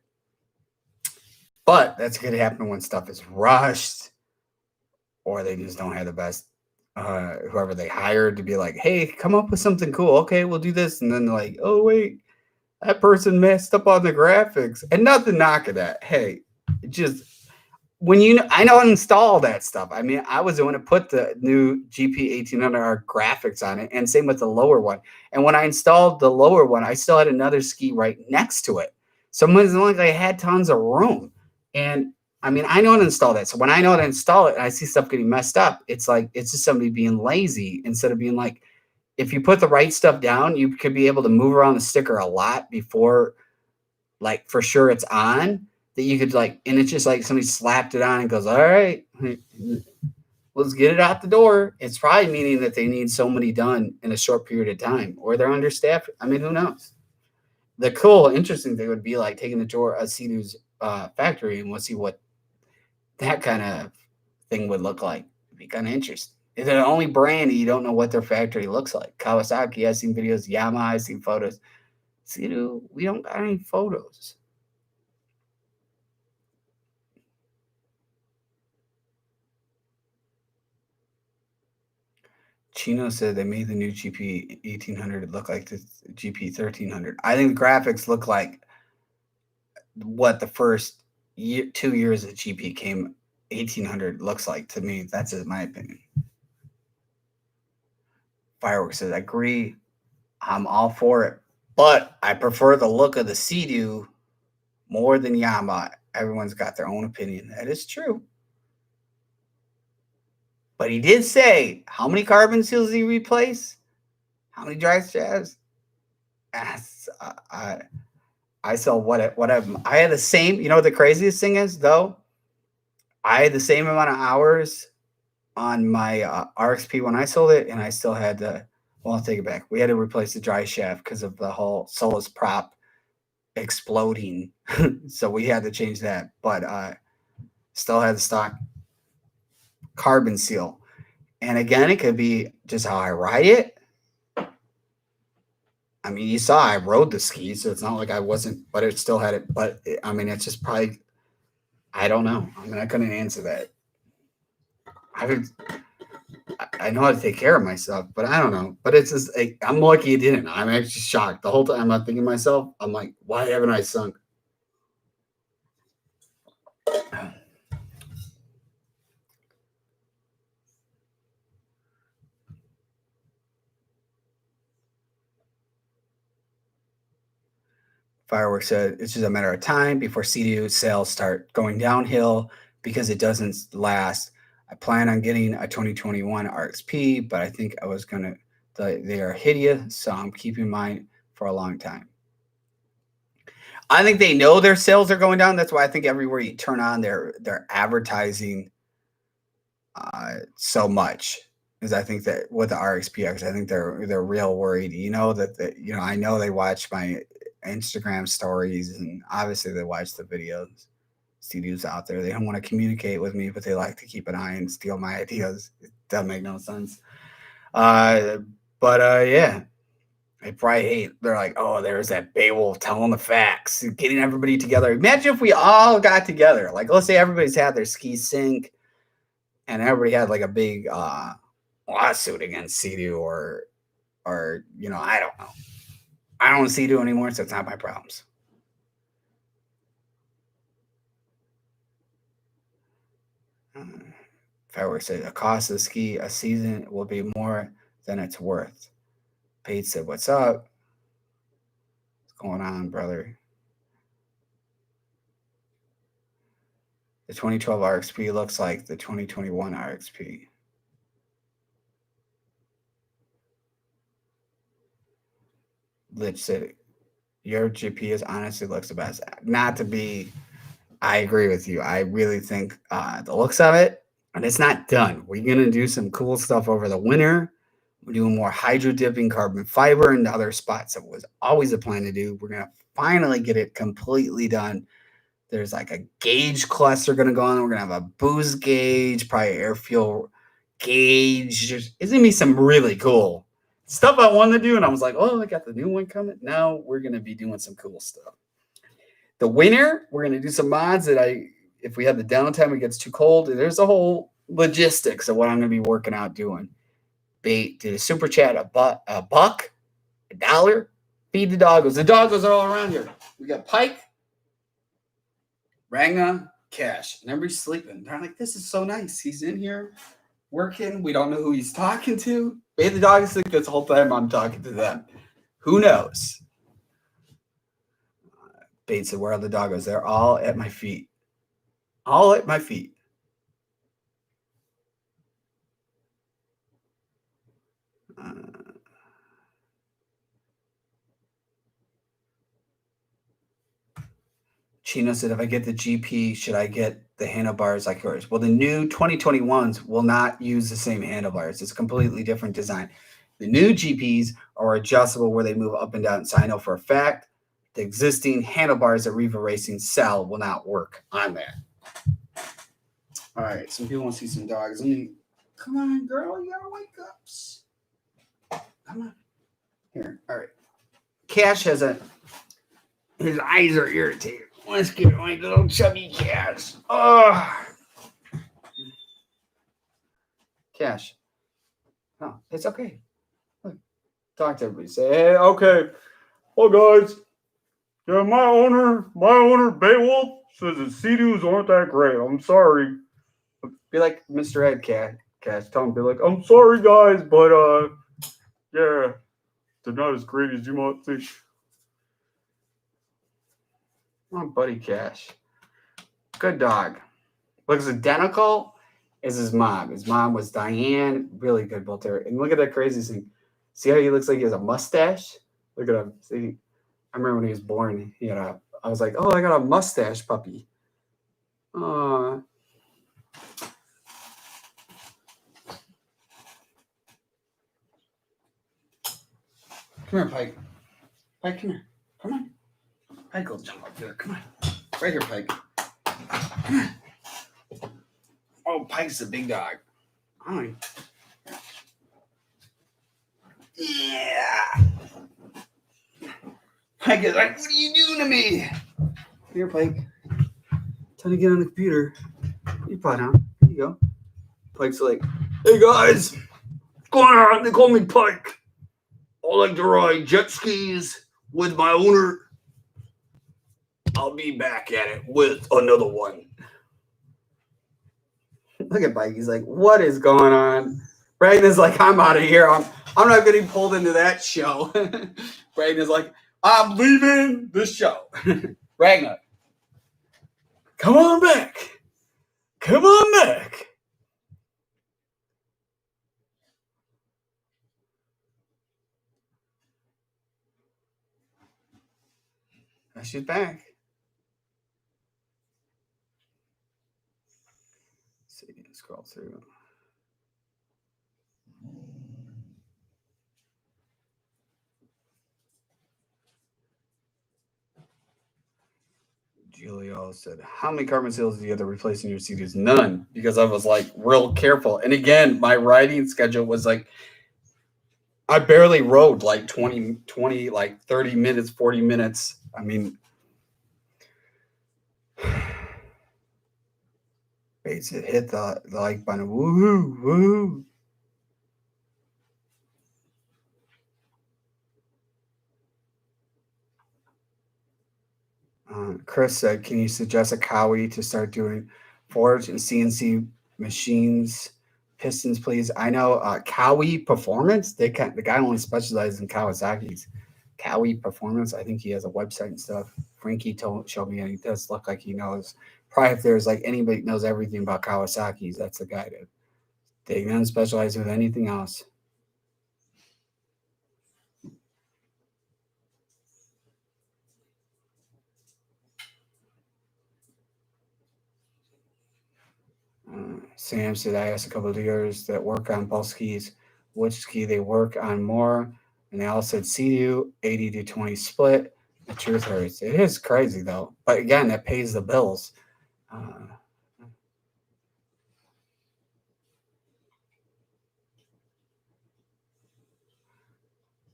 But that's going to happen when stuff is rushed, or they just don't have the best. Whoever they hired to be like, hey, come up with something cool. Okay, we'll do this. And then they're like, oh, wait, that person messed up on the graphics. And nothing knocking that. Hey, just when I know how to install that stuff. I mean, I was the one to put the new GP 1800R graphics on it, and same with the lower one. And when I installed the lower one, I still had another ski right next to it. So it wasn't like I had tons of room. And I mean, I know how to install that. So when I know how to install it and I see stuff getting messed up, it's like, it's just somebody being lazy instead of being like, if you put the right stuff down, you could be able to move around the sticker a lot before, like, for sure it's on, that you could like, and it's just like somebody slapped it on and goes, all right, let's get it out the door. It's probably meaning that they need so many done in a short period of time, or they're understaffed. I mean, who knows? The cool, interesting thing would be like taking the door of Sea-Doo's factory, and we'll see what that kind of thing would look like. It'd be kind of interesting. If they're the only brand and you don't know what their factory looks like. Kawasaki, I've seen videos. Yamaha, I've seen photos. Sea-Doo, we don't got any photos. Chino said they made the new GP 1800 look like the GP 1300. I think the graphics look like what the first 2 years of GP came 1800 looks like to me. That's just my opinion. Fireworks says, I agree. I'm all for it, but I prefer the look of the Sea-Doo more than Yamaha. Everyone's got their own opinion. That is true. But he did say, how many carbon seals did he replace? How many drive shafts? I saw what I had the same. You know what the craziest thing is, though? I had the same amount of hours on my RXP when I sold it, and I still had to. Well, I'll take it back. We had to replace the drive shaft because of the whole Solus prop exploding, so we had to change that. But still had the stock carbon seal. And again, it could be just how I ride it. I mean, you saw I rode the ski, so it's not like I wasn't, but it still had it. But I mean, it's just probably, I don't know. I mean, I couldn't answer that. I know how to take care of myself, but I don't know. But it's just, I'm lucky it didn't. I'm actually shocked. The whole time I'm thinking to myself, I'm like, why haven't I sunk? Fireworks said it's just a matter of time before Sea-Doo sales start going downhill because it doesn't last. I plan on getting a 2021 RXP, but I think I was going to, they are hideous, so I'm keeping mine for a long time. I think they know their sales are going down. That's why I think everywhere you turn on, they're advertising so much. Because I think that with the RXP-X, I think they're real worried. You know I know they watch my Instagram stories, and obviously they watch the videos. studios out there. They don't want to communicate with me, but they like to keep an eye and steal my ideas. It doesn't make no sense. Yeah, they probably hate. They're like, oh, there's that Beowulf telling the facts, getting everybody together. Imagine if we all got together. Like, let's say everybody's had their ski sync, and everybody had like a big lawsuit against Sea-Doo or you know, I don't know. I don't Sea-Doo anymore, so it's not my problems. If I were to say the cost of ski a season will be more than it's worth. Pate said, what's up? What's going on, brother? The 2012 RXP looks like the 2021 RXP. Lich said, your GP honestly looks the best. Not to be, I agree with you. I really think the looks of it, and it's not done. We're going to do some cool stuff over the winter. We're doing more hydro dipping carbon fiber and other spots that was always a plan to do. We're going to finally get it completely done. There's like a gauge cluster going to go on. We're going to have a boost gauge, probably air fuel gauge. It's going to be some really cool stuff I wanted to do. And I was like, oh, I got the new one coming. Now we're going to be doing some cool stuff. The winter, we're going to do some mods that if we have the downtime, it gets too cold. There's a whole logistics of what I'm going to be working out doing. Bait, did a super chat, a buck, $1. Feed the doggos. The doggos are all around here. We got Pike, Ragna, Cash, and everybody's sleeping. They're like, this is so nice. He's in here working. We don't know who he's talking to. Bait the doggos think this whole time I'm talking to them. Who knows? Bait said, where are the doggos? They're all at my feet. All at my feet. Chino said, if I get the GP, should I get the handlebars like yours? Well, the new 2021s will not use the same handlebars. It's a completely different design. The new GPs are adjustable where they move up and down. So I know for a fact the existing handlebars that Riva Racing sell will not work on that. All right, some people want to see some dogs. Come on, girl, you gotta wake up. Come on. Here, all right. Cash has his eyes are irritated. Let's give it my little chubby Cash. Oh. Cash. No, it's okay. Look, talk to everybody. Say, hey, okay. Well, guys, yeah, my owner, Beowulf, says the Sea-Doos aren't that great. I'm sorry. Be like Mr. Ed, Cash. Tell him, be like, I'm sorry, guys, but, yeah, they're not as great as you might think. Come on, buddy, Cash. Good dog. Looks identical as his mom. His mom was Diane. Really good built there. And look at that crazy thing. See how he looks like he has a mustache? Look at him. See, I remember when he was born, I was like, oh, I got a mustache puppy. Aww. Come here, Pike. Pike, come here. Come on. Pike will jump up there. Come on. Right here, Pike. Come on. Oh, Pike's a big dog. All right. Yeah. Pike is like, what are you doing to me? Here, Pike. Time to get on the computer. You pot down. There you go. Pike's like, hey, guys. What's going on? They call me Pike. I like to ride jet skis with my owner. I'll be back at it with another one. Look at Mike. He's like, what is going on? Brandon's like, I'm out of here. I'm not getting pulled into that show. Brandon's like, I'm leaving the show. Ragnar, come on back. Come on back. She's back. Let's see, scroll through. Julio said, "How many carbon seals do you have to replace in your CDs?" None, because I was like real careful. And again, my riding schedule was like I barely rode like 20, like 30 minutes, 40 minutes. I mean, Bates hit the like button. Woohoo, woohoo. Chris said, "Can you suggest a Cowie to start doing forge and CNC machines, pistons, please?" I know Cowie Performance. The guy only specializes in Kawasaki's. Cowie Performance. I think he has a website and stuff. Frankie showed me, and he does look like he knows. Probably if there's like anybody knows everything about Kawasaki's, that's the guy to. They don't specialize with anything else. Sam said, "I asked a couple of dealers that work on both skis which ski they work on more, and they all said CU 80-20 split. The truth hurts. It is crazy though, but again, that pays the bills."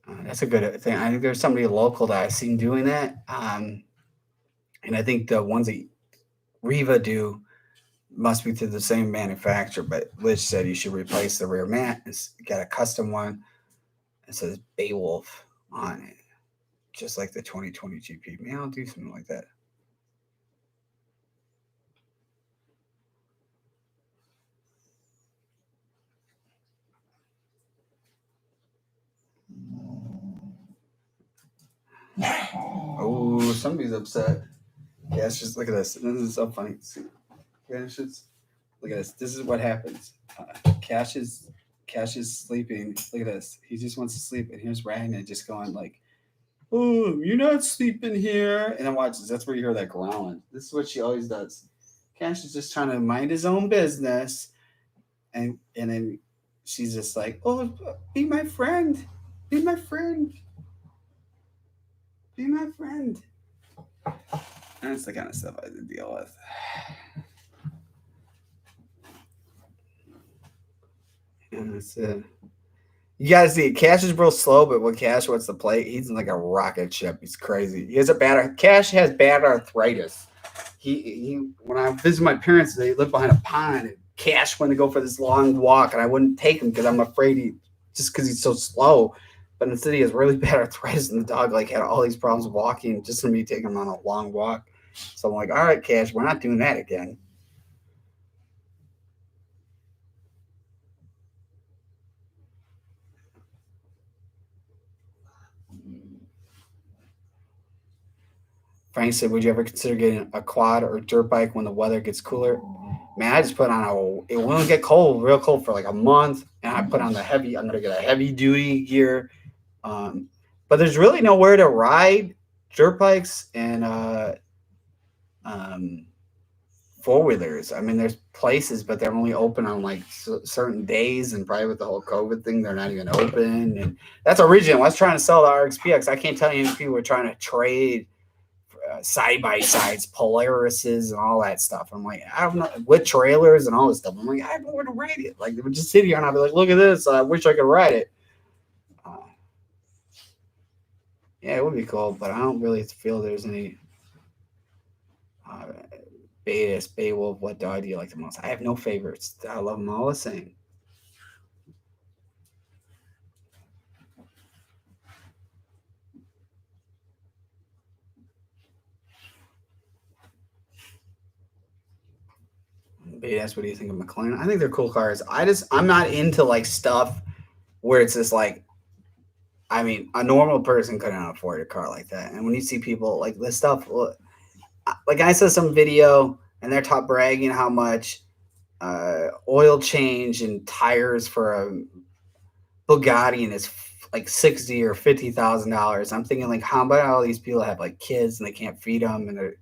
That's a good thing. I think there's somebody local that I've seen doing that, and I think the ones that Riva do must be to the same manufacturer. But Liz said you should replace the rear mat and get a custom one. It says Beowulf on it, just like the 2020 GP. Maybe I'll do something like that. Oh, somebody's upset. Yeah, it's just look at this. This is so funny. Cash is look at this. This is what happens. Cash is sleeping. Look at this. He just wants to sleep, and here's Ragnar just going like, "Oh, you're not sleeping here." And then watch this. That's where you hear that growling. This is what she always does. Cash is just trying to mind his own business, and then she's just like, "Oh, be my friend. Be my friend. Be my friend." That's the kind of stuff I have to deal with. And that's it. You guys see, Cash is real slow, but when Cash wants to play, he's like a rocket ship. He's crazy. He has Cash has bad arthritis. He when I visit my parents, they live behind a pond. And Cash wanted to go for this long walk, and I wouldn't take him because I'm afraid just because he's so slow. But instead, he has really bad arthritis, and the dog like had all these problems walking just for me taking him on a long walk. So I'm like, all right, Cash, we're not doing that again. Frank said, "Would you ever consider getting a quad or dirt bike when the weather gets cooler?" Man, I just put on it won't get cold, real cold for like a month, and I put on I'm gonna get a heavy duty gear. But there's really nowhere to ride dirt bikes and four-wheelers. I mean, there's places, but they're only open on like certain days, and probably with the whole COVID thing, they're not even open. And that's original. I was trying to sell the RXT-X. I can't tell you if people were trying to trade side-by-sides, Polarises, and all that stuff. I'm like, I don't know, with trailers and all this stuff. I'm like, I have nowhere to ride it. Like, they would just sit here and I'd be like, look at this. I wish I could ride it. Yeah, it would be cool, but I don't really feel there's any Beowulf. What dog do you like the most? I have no favorites. I love them all the same. That's what do you think of McLaren? I think they're cool cars. I'm not into like stuff where it's just like, I mean, a normal person couldn't afford a car like that. And when you see people like this stuff, like I saw some video and they're top bragging how much oil change and tires for a Bugatti and it's like $60,000 or $50,000. I'm thinking like, how about all these people have like kids and they can't feed them, and they're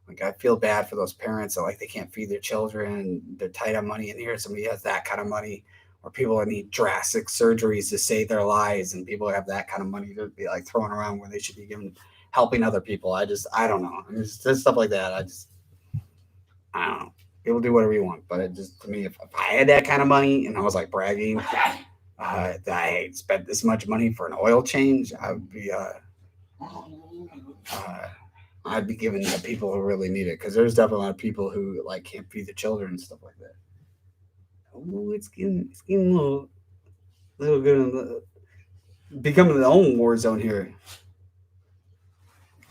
like, I feel bad for those parents that like they can't feed their children and they're tight on money. And here somebody has that kind of money, or people that need drastic surgeries to save their lives, and people have that kind of money to be like throwing around when they should be given helping other people. I don't know. I mean, just stuff like that. I don't know. People do whatever you want, but it just, to me, if I had that kind of money and I was like bragging that I spent this much money for an oil change, I would be I'd be giving it to people who really need it, because there's definitely a lot of people who like can't feed the children and stuff like that. Oh, it's getting a little good, becoming the own war zone here.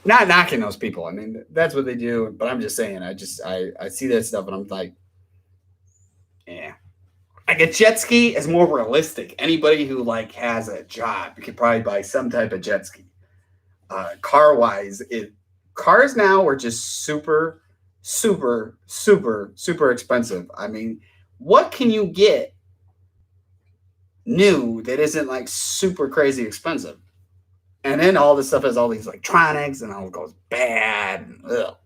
Not knocking those people. I mean, that's what they do. But I'm just saying, I see that stuff and I'm like, yeah. Like a jet ski is more realistic. Anybody who like has a job, you could probably buy some type of jet ski. Car wise, cars now are just super, super, super, super expensive. I mean, what can you get new that isn't like super crazy expensive? And then all this stuff has all these electronics and all goes bad. And, ugh.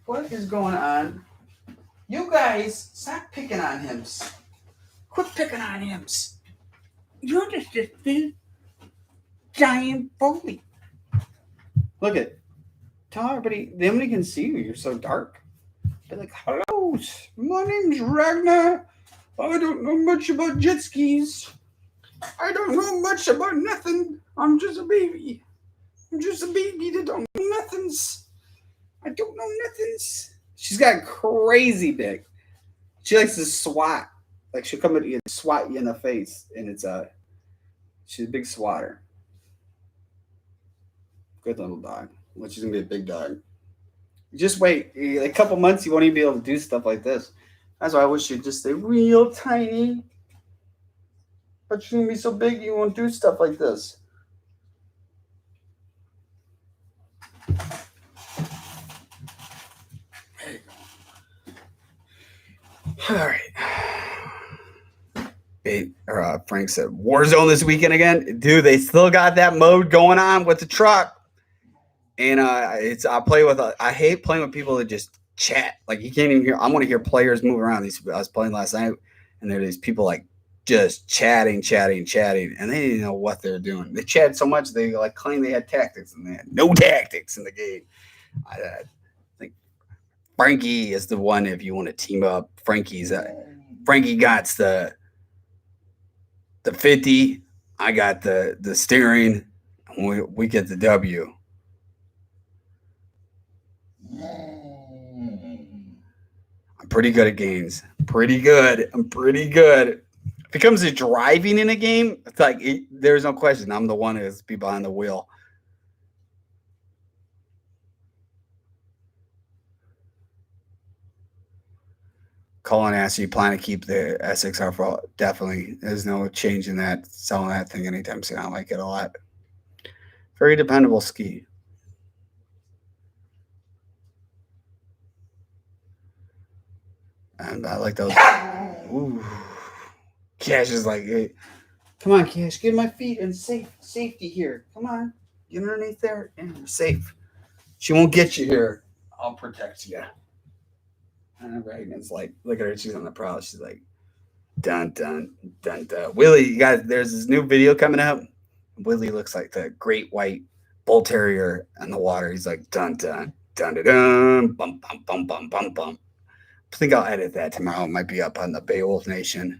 What is going on? You guys, stop picking on him. Quit picking on him. You're just a big, giant bully. Look at, tell everybody, nobody can see you. You're so dark. They're like, hello, my name's Ragnar. I don't know much about jet skis. I don't know much about nothing. I'm just a baby. I'm just a baby that don't know nothings. I don't know nothings. She's got crazy big. She likes to swat. Like she'll come at you and swat you in the face. And she's a big swatter. Good little dog. Well, she's gonna be a big dog. Just wait. In a couple months you won't even be able to do stuff like this. That's why I wish you'd just stay real tiny. But you're gonna be so big you won't do stuff like this. There you go. All right. Frank said Warzone this weekend again. Dude, they still got that mode going on with the truck. And I hate playing with people that just chat. Like you can't even hear. I want to hear players move around. I was playing last night, and there are these people like just chatting, and they didn't know what they're doing. They chatted so much they like claimed they had tactics, and they had no tactics in the game. I think Frankie is the one if you want to team up. Frankie got the 50. I got the steering. We get the W. I'm pretty good at games. I'm pretty good. If it comes to driving in a game, it's like there's no question. I'm the one who's be behind the wheel. Colin asked, you plan to keep the SXR for definitely. There's no change in that. Selling that thing anytime soon. I like it a lot. Very dependable ski. And I like those. Ooh. Cash is like, hey, come on, Cash, get my feet in safety here. Come on, get underneath there and you're safe. She won't get you here. I'll protect you. And Reagan's like, look at her. She's on the prowl. She's like, dun, dun, dun, dun. Willie, you guys, there's this new video coming out. Willie looks like the great white bull terrier in the water. He's like, dun, dun, dun, dun, dun, bum, bum, bum, bum, bum, bum. I think I'll edit that tomorrow. It might be up on the Beowulf Nation.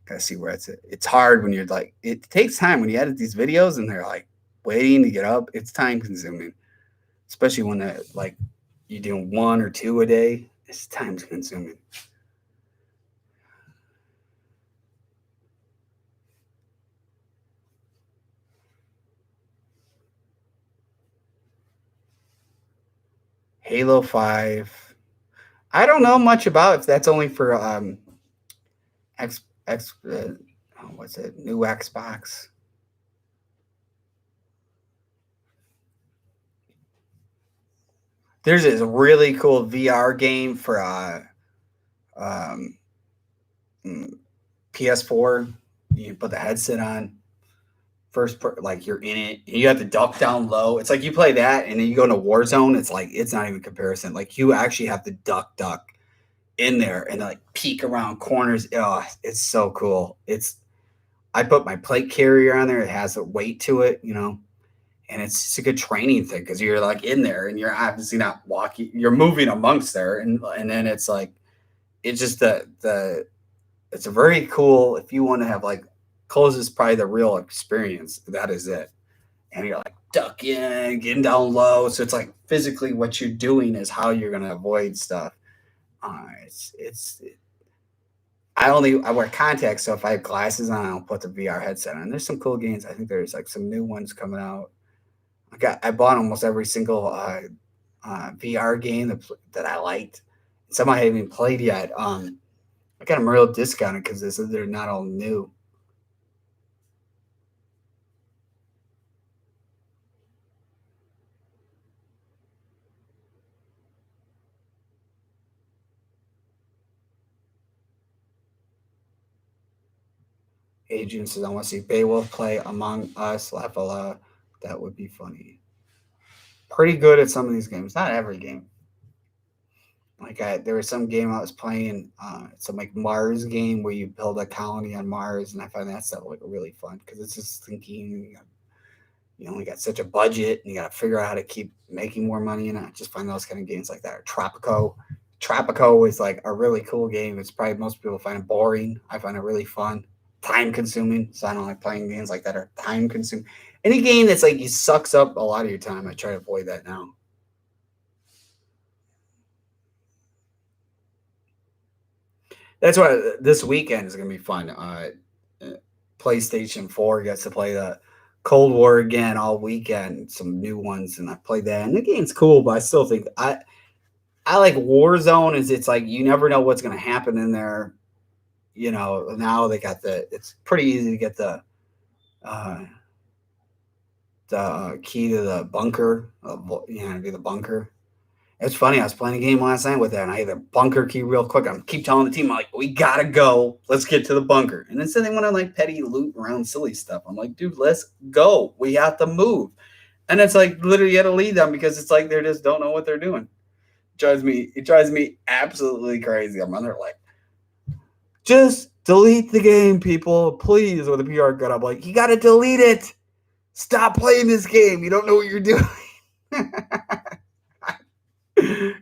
Gotta see where it's at. It's hard when you're like, it takes time when you edit these videos and they're like waiting to get up. It's time consuming, especially when like you're doing 1 or 2 a day. It's time consuming. Halo 5. I don't know much about if that's only for what's it? New Xbox. There's this really cool VR game for PS4. You can put the headset on. like you're in it and you have to duck down low. It's like you play that and then you go into Warzone. It's like it's not even comparison. Like you actually have to duck in there and like peek around corners. Oh, it's so cool. I put my plate carrier on there. It has a weight to it, you know, and it's just a good training thing because you're like in there and you're obviously not walking. You're moving amongst there, and then it's like it's just it's a very cool. If you want to have like close is probably the real experience. That is it, and you're like ducking, getting down low. So it's like physically what you're doing is how you're gonna avoid stuff. I wear contacts, so if I have glasses on, I'll put the VR headset on. There's some cool games. I think there's like some new ones coming out. I bought almost every single VR game that I liked. Some I haven't even played yet. I got them real discounted because they're not all new. Adrian says, I want to see Beowulf play Among Us, laugh a lot. That would be funny. Pretty good at some of these games. Not every game. Like there was some game I was playing, some like Mars game where you build a colony on Mars, and I find that stuff like really fun because it's just thinking, you only got such a budget, and you got to figure out how to keep making more money. And I just find those kind of games like that. Or Tropico is like a really cool game. It's probably most people find it boring. I find it really fun, time consuming. So I don't like playing games like that are time consuming. Any game that's like sucks up a lot of your time, I try to avoid that now. That's why this weekend is going to be fun. PlayStation 4 gets to play the Cold War again all weekend, some new ones, and I played that. And the game's cool, but I still think I like Warzone. It's like you never know what's going to happen in there. You know, now they got it's pretty easy to get the key to the bunker, to be the bunker. It's funny. I was playing a game last night with that, and I had the bunker key real quick. I keep telling the team, I'm like, we gotta go. Let's get to the bunker. And instead, they went on like petty loot around silly stuff. I'm like, dude, let's go. We have to move. And it's like literally you had to lead them because it's like they just don't know what they're doing. It drives me absolutely crazy. I'm on there like, just delete the game, people, please. With a PR gun, I'm like, you gotta delete it. Stop playing this game. You don't know what you're doing.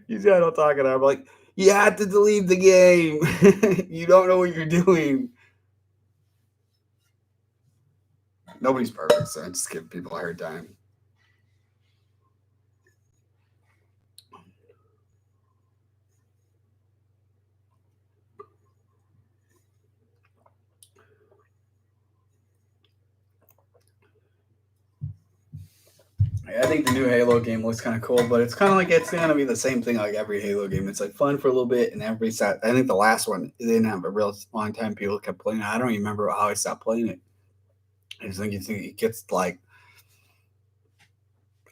You see what I'm talking about? I'm like, you have to delete the game. You don't know what you're doing. Nobody's perfect, so I just give people a hard time. I think the new Halo game looks kind of cool, but it's kind of like it's going to be the same thing like every Halo game. It's like fun for a little bit, and every set. I think the last one they didn't have a real long time. People kept playing it. I don't even remember how I stopped playing it. I just think it gets like,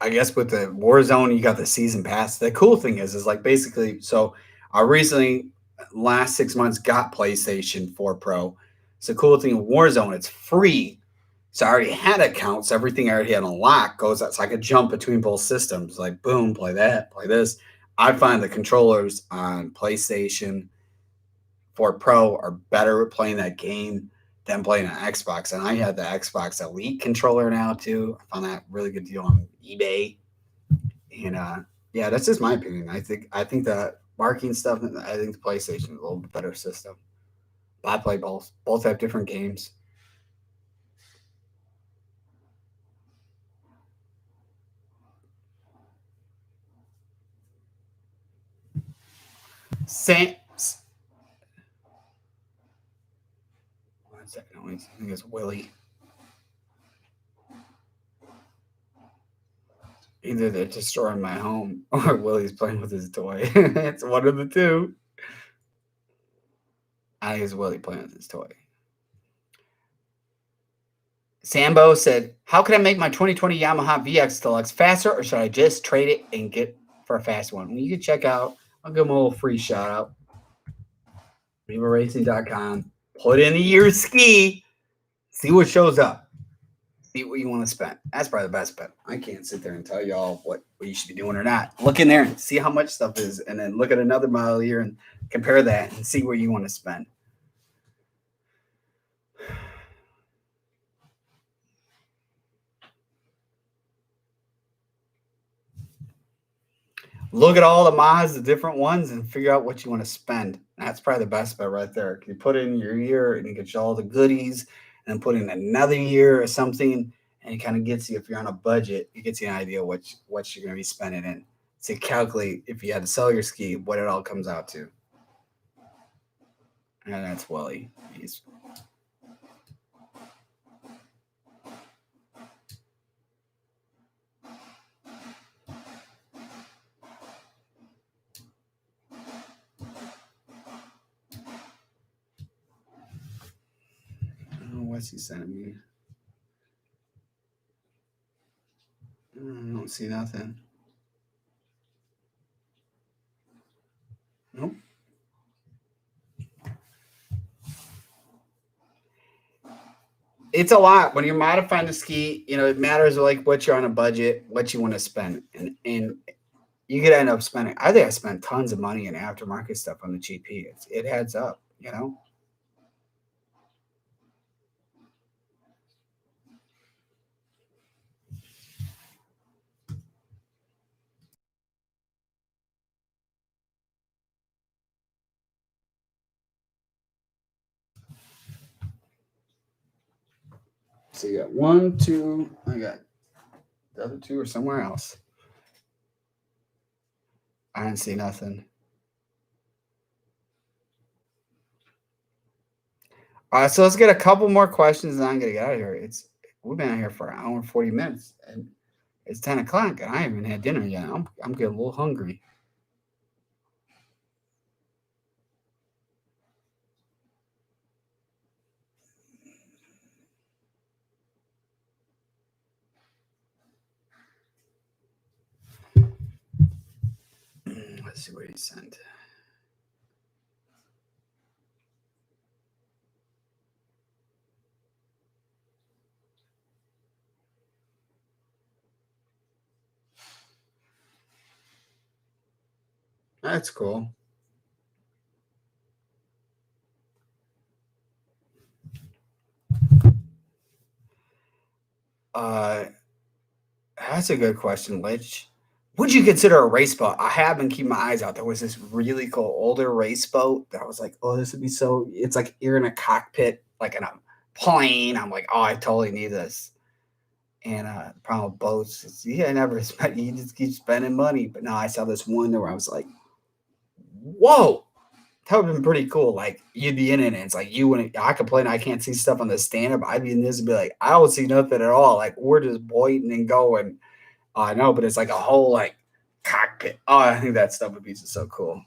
I guess with the Warzone, you got the season pass. The cool thing is like basically, so I recently last 6 months got PlayStation 4 Pro. So the cool thing with Warzone, it's free. So I already had accounts. Everything I already had unlocked goes out. So I could jump between both systems. Like, boom, play that, play this. I find the controllers on PlayStation 4 Pro are better at playing that game than playing on Xbox. And I had the Xbox Elite controller now, too. I found that really good deal on eBay. And, yeah, that's just my opinion. I think the marking stuff, I think the PlayStation is a little bit better system. But I play both. Both have different games. One second, I think it's Willie. Either they're destroying my home or Willie's playing with his toy. It's one of the two. I think it's Willie playing with his toy. Sambo said, how can I make my 2020 Yamaha VX Deluxe faster, or should I just trade it and get for a fast one? Well, you can check out, I'll give them a little free shout out. RivaRacing.com. Put in the year ski. See what shows up. what you want to spend. That's probably the best bet. I can't sit there and tell y'all what you should be doing or not. Look in there and see how much stuff is, and then look at another model year and compare that and see where you want to spend. Look at all the Yamahas, the different ones, and figure out what you want to spend. That's probably the best bet right there. You put in your year and you get you all the goodies, and then put in another year or something, and it kind of gets you, if you're on a budget, it gets you an idea what you're going to be spending in. So calculate, if you had to sell your ski, what it all comes out to. And that's Wally. He's what's he sending me? I don't see nothing. Nope. It's a lot when you're modifying the ski. You know, it matters like what you're on a budget, what you want to spend, and you could end up spending. I think I spent tons of money in aftermarket stuff on the GP. It adds up, you know. So you got 1, 2. I got the other 2 are somewhere else. I didn't see nothing. All right, so let's get a couple more questions, and I'm gonna get out of here. We've been out here for an hour and 40 minutes, and it's 10 o'clock, and I haven't had dinner yet. I'm getting a little hungry. Let's see what he sent. That's cool. That's a good question, Lich. Would you consider a race boat? I have been keeping my eyes out. There was this really cool older race boat that I was like, oh, this would be so. It's like you're in a cockpit, like in a plane. I'm like, oh, I totally need this. And problem with boats is, I never spent. You just keep spending money. But no, I saw this one where I was like, whoa, that would have been pretty cool. Like you'd be in it, and it's like you wouldn't. I complain I can't see stuff on the stand up. I'd be in this and be like, I don't see nothing at all. Like we're just pointing and going. I know, but it's like a whole like cockpit. Oh, I think that stuff would be just so cool.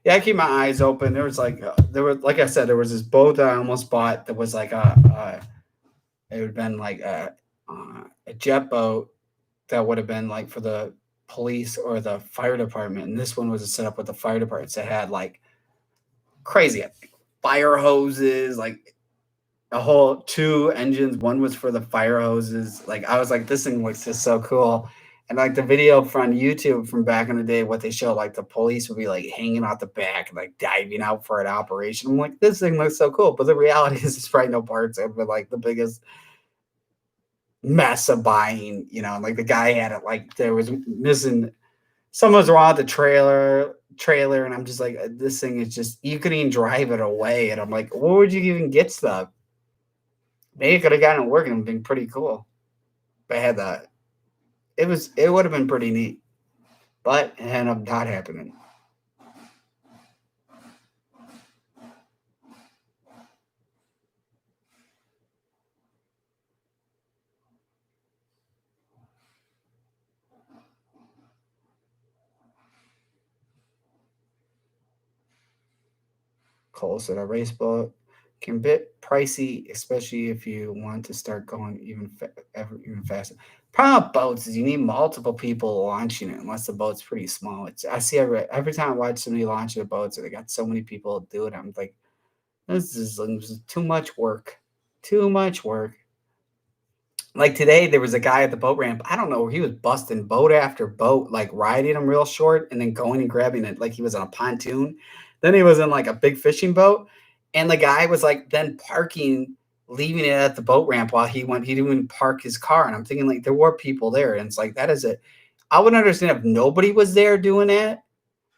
Yeah, I keep my eyes open. There was like like I said, there was this boat that I almost bought that was like it would have been like a jet boat that would have been like for the police or the fire department, and this one was a setup with the fire department. So it had like crazy fire hoses, like a whole 2 engines. One was for the fire hoses. Like I was like, this thing looks just so cool. And like the video from YouTube from back in the day, what they show, like the police would be like hanging out the back, like diving out for an operation. I'm like, this thing looks so cool. But the reality is, it's probably no parts. It was like the biggest mess of buying, you know. Like the guy had it, like there was missing, someone was wrong with the trailer, and I'm just like, this thing is just, you couldn't even drive it away. And I'm like, where would you even get stuff? Maybe it could have gotten it working and been pretty cool. But I had that. It would have been pretty neat. But it ended up not happening. closer to race boat. Can be a bit pricey, especially if you want to start going even faster. Problem with boats is you need multiple people launching it, unless the boat's pretty small. I see every time I watch somebody launching a boat, so they got so many people do it. I'm like, this is too much work. Too much work. Like today, there was a guy at the boat ramp. I don't know, he was busting boat after boat, like riding them real short and then going and grabbing it like he was on a pontoon. Then he was in like a big fishing boat, and the guy was like then parking, leaving it at the boat ramp while he didn't even park his car. And I'm thinking like there were people there, and it's like that is it. I would understand if nobody was there doing that,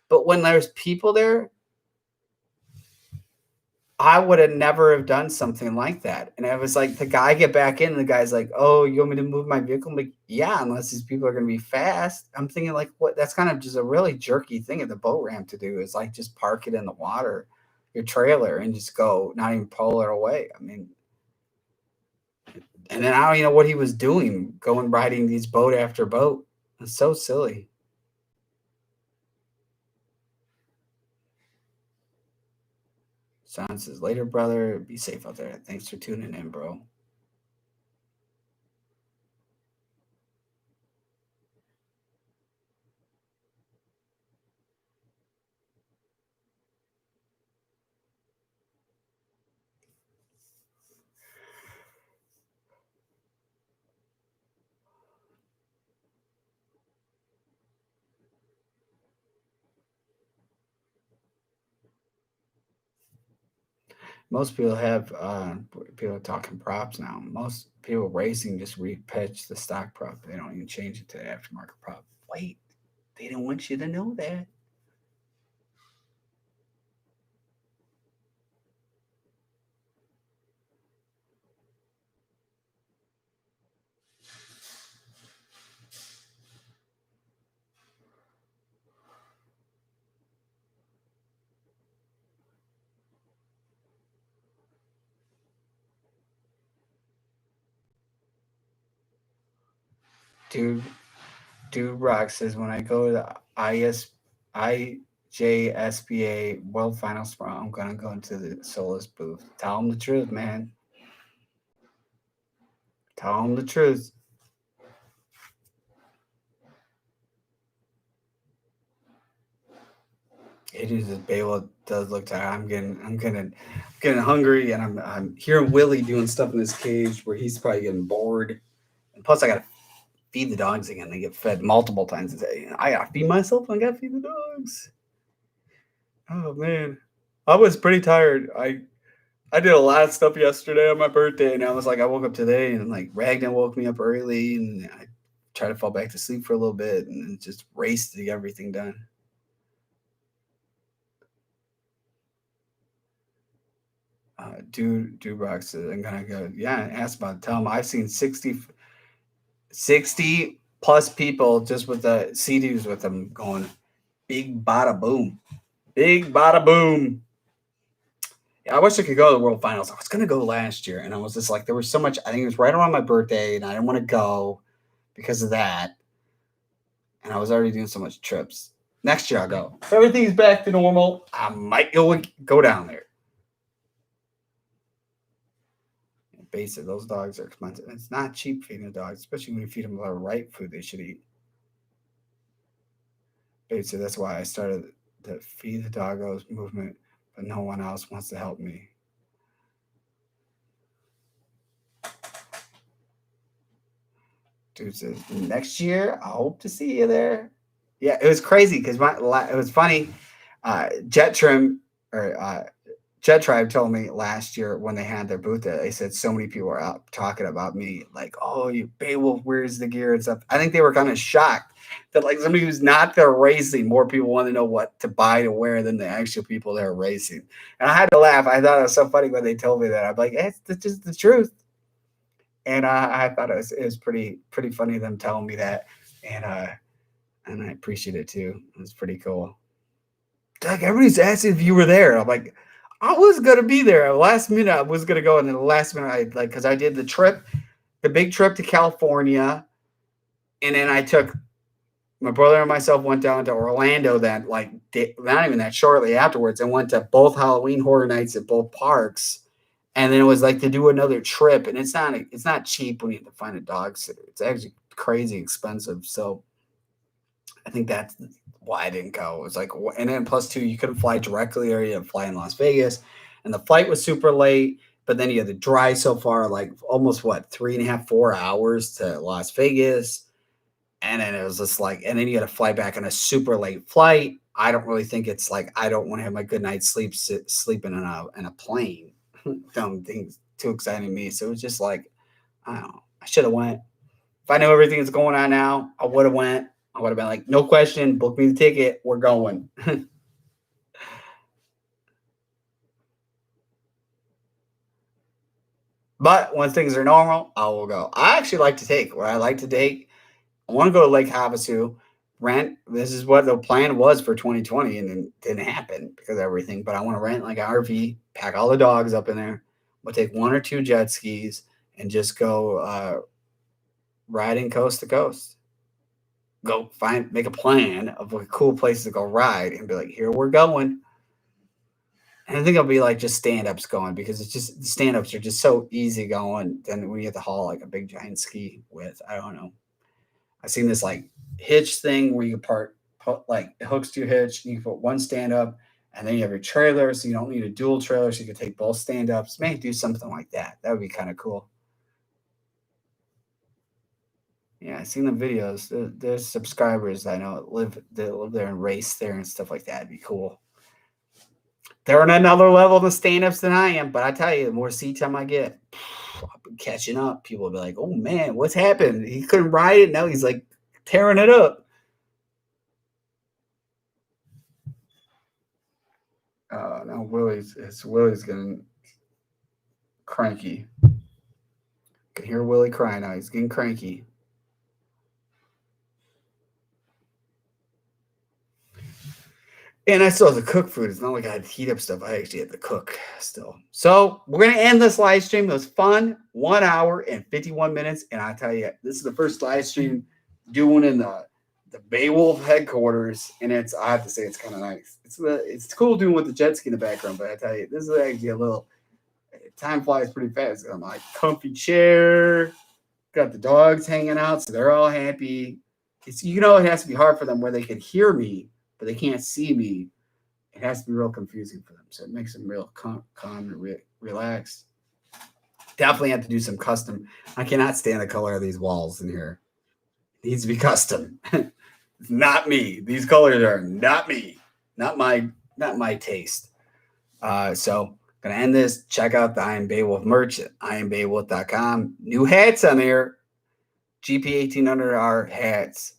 but when there's people there, I would have never have done something like that. And I was like, the guy get back in, and the guy's like, "Oh, you want me to move my vehicle?" I'm like, "Yeah, unless these people are going to be fast." I'm thinking like, what? That's kind of just a really jerky thing at the boat ramp to do, is like just park it in the water, your trailer, and just go, not even pull it away. I mean, and then I don't even know what he was doing, going riding these boat after boat. It's so silly. Son says, "Later, brother. Be safe out there. Thanks for tuning in, bro." Most people have people talking props now. Most people racing just repitch the stock prop. They don't even change it to the aftermarket prop. Wait, they don't want you to know that. Dude Rock says, when I go to the IJSBA World Finals tomorrow, I'm gonna go into the Solus booth. Tell them the truth, man. Tell them the truth. It is, as Beowulf does look tired. I'm getting hungry, and I'm hearing Willie doing stuff in his cage where he's probably getting bored. And plus, I gotta feed the dogs again. They get fed multiple times a day. I gotta feed myself, and I gotta feed the dogs. Oh man, I was pretty tired. I did a lot of stuff yesterday on my birthday, and I was like, I woke up today, and like Ragnar woke me up early, and I tried to fall back to sleep for a little bit, and just raced to get everything done. Dude Rock said, I'm gonna go. Yeah, ask about it. Tell him I've seen 60 plus people just with the CDs with them going big bada boom. Big bada boom. Yeah, I wish I could go to the World Finals. I was gonna go last year, and I was just like, there was so much. I think it was right around my birthday, and I didn't want to go because of that. And I was already doing so much trips. Next year I'll go. If everything's back to normal, I might go down there. Basic, those dogs are expensive. It's not cheap feeding the dogs, especially when you feed them the right food they should eat. Basic, that's why I started the Feed the Doggos movement, but no one else wants to help me. Dude says, next year, I hope to see you there. Yeah, it was crazy because it was funny. Jettrim or Jet Tribe told me last year when they had their booth there, they said so many people were out talking about me, like, "Oh, you Beowulf, where's the gear and stuff." I think they were kind of shocked that like somebody who's not there racing, more people want to know what to buy to wear than the actual people that are racing. And I had to laugh. I thought it was so funny when they told me that. I'm like, it's just the truth. And I thought it was pretty funny them telling me that, and I appreciate it too. It was pretty cool. Like everybody's asking if you were there. I'm like, I was gonna be there. Last minute, I was gonna go, and then the last minute, because I did the big trip to California, and then I took my brother and myself went down to Orlando that like not even that shortly afterwards, and went to both Halloween Horror Nights at both parks. And then it was like to do another trip, and it's not cheap when you have to find a dog sitter. It's actually crazy expensive. So I think that's why I didn't go. It was like, and then plus two, you couldn't fly directly, or you had to fly in Las Vegas, and the flight was super late. But then you had to drive so far, like almost 3.5, 4 hours to Las Vegas. And then it was just like, and then you got to fly back on a super late flight. I don't really think it's like, I don't want to have my good night's sleep sleeping in a plane. Dumb things too exciting to me. So it was just like, I don't know. I should have went. If I knew everything that's going on now, I would have went. I would have been like, no question, book me the ticket. We're going. But once things are normal, I will go. I actually like to take. What I like to take, I want to go to Lake Havasu, rent. This is what the plan was for 2020, and it didn't happen because of everything. But I want to rent like an RV, pack all the dogs up in there. We'll take 1 or 2 jet skis and just go riding coast to coast. Go make a plan of a cool place to go ride and be like, here we're going. And I think it'll be like just stand-ups going, because it's just stand-ups are just so easy going than when you have to haul like a big giant ski with. I don't know. I've seen this like hitch thing where you put like it hooks to your hitch, and you can put one stand-up, and then you have your trailer, so you don't need a dual trailer, so you can take both stand-ups. Maybe do something like that. That would be kind of cool. Yeah, I've seen the videos. There's subscribers I know that live there and race there and stuff like that. It'd be cool. They're on another level of the stand-ups than I am, but I tell you, the more seat time I get, I'll be catching up. People will be like, oh man, what's happened? He couldn't ride it. Now he's like tearing it up. Now Willie's getting cranky. You can hear Willie crying now. He's getting cranky. And I still have to cook food. It's not like I had to heat up stuff. I actually had to cook still. So we're going to end this live stream. It was fun. 1 hour and 51 minutes. And I tell you, this is the first live stream doing in the Beowulf headquarters. And I have to say, it's kind of nice. It's cool doing with the jet ski in the background. But I tell you, this is actually a little, time flies pretty fast. I'm like comfy chair. Got the dogs hanging out. So they're all happy. It has to be hard for them where they can hear me, but they can't see me. It has to be real confusing for them. So it makes them real calm and relaxed. Definitely have to do some custom. I cannot stand the color of these walls in here. It needs to be custom. It's not me. These colors are not me. Not my taste. So gonna end this. Check out the I Am Beowulf merch at IamBeowulf.com. New hats on there. GP 1800R hats.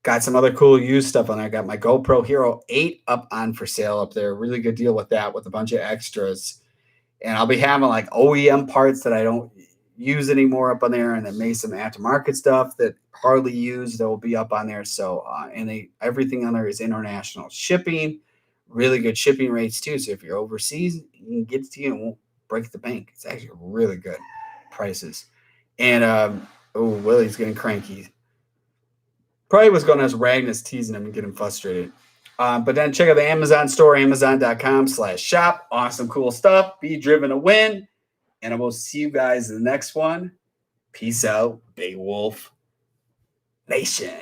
Got some other cool used stuff on there. Got my GoPro Hero 8 up on for sale up there. Really good deal with that, with a bunch of extras. And I'll be having like OEM parts that I don't use anymore up on there, and then maybe some aftermarket stuff that hardly used that will be up on there. So everything on there is international shipping. Really good shipping rates too. So if you're overseas, you can get it to you and won't break the bank. It's actually really good prices. And Willie's getting cranky. Probably was going to have Ragnus teasing him and get him frustrated. But then check out the Amazon store, amazon.com/shop. Awesome, cool stuff. Be driven to win. And I will see you guys in the next one. Peace out, Beowulf Nation.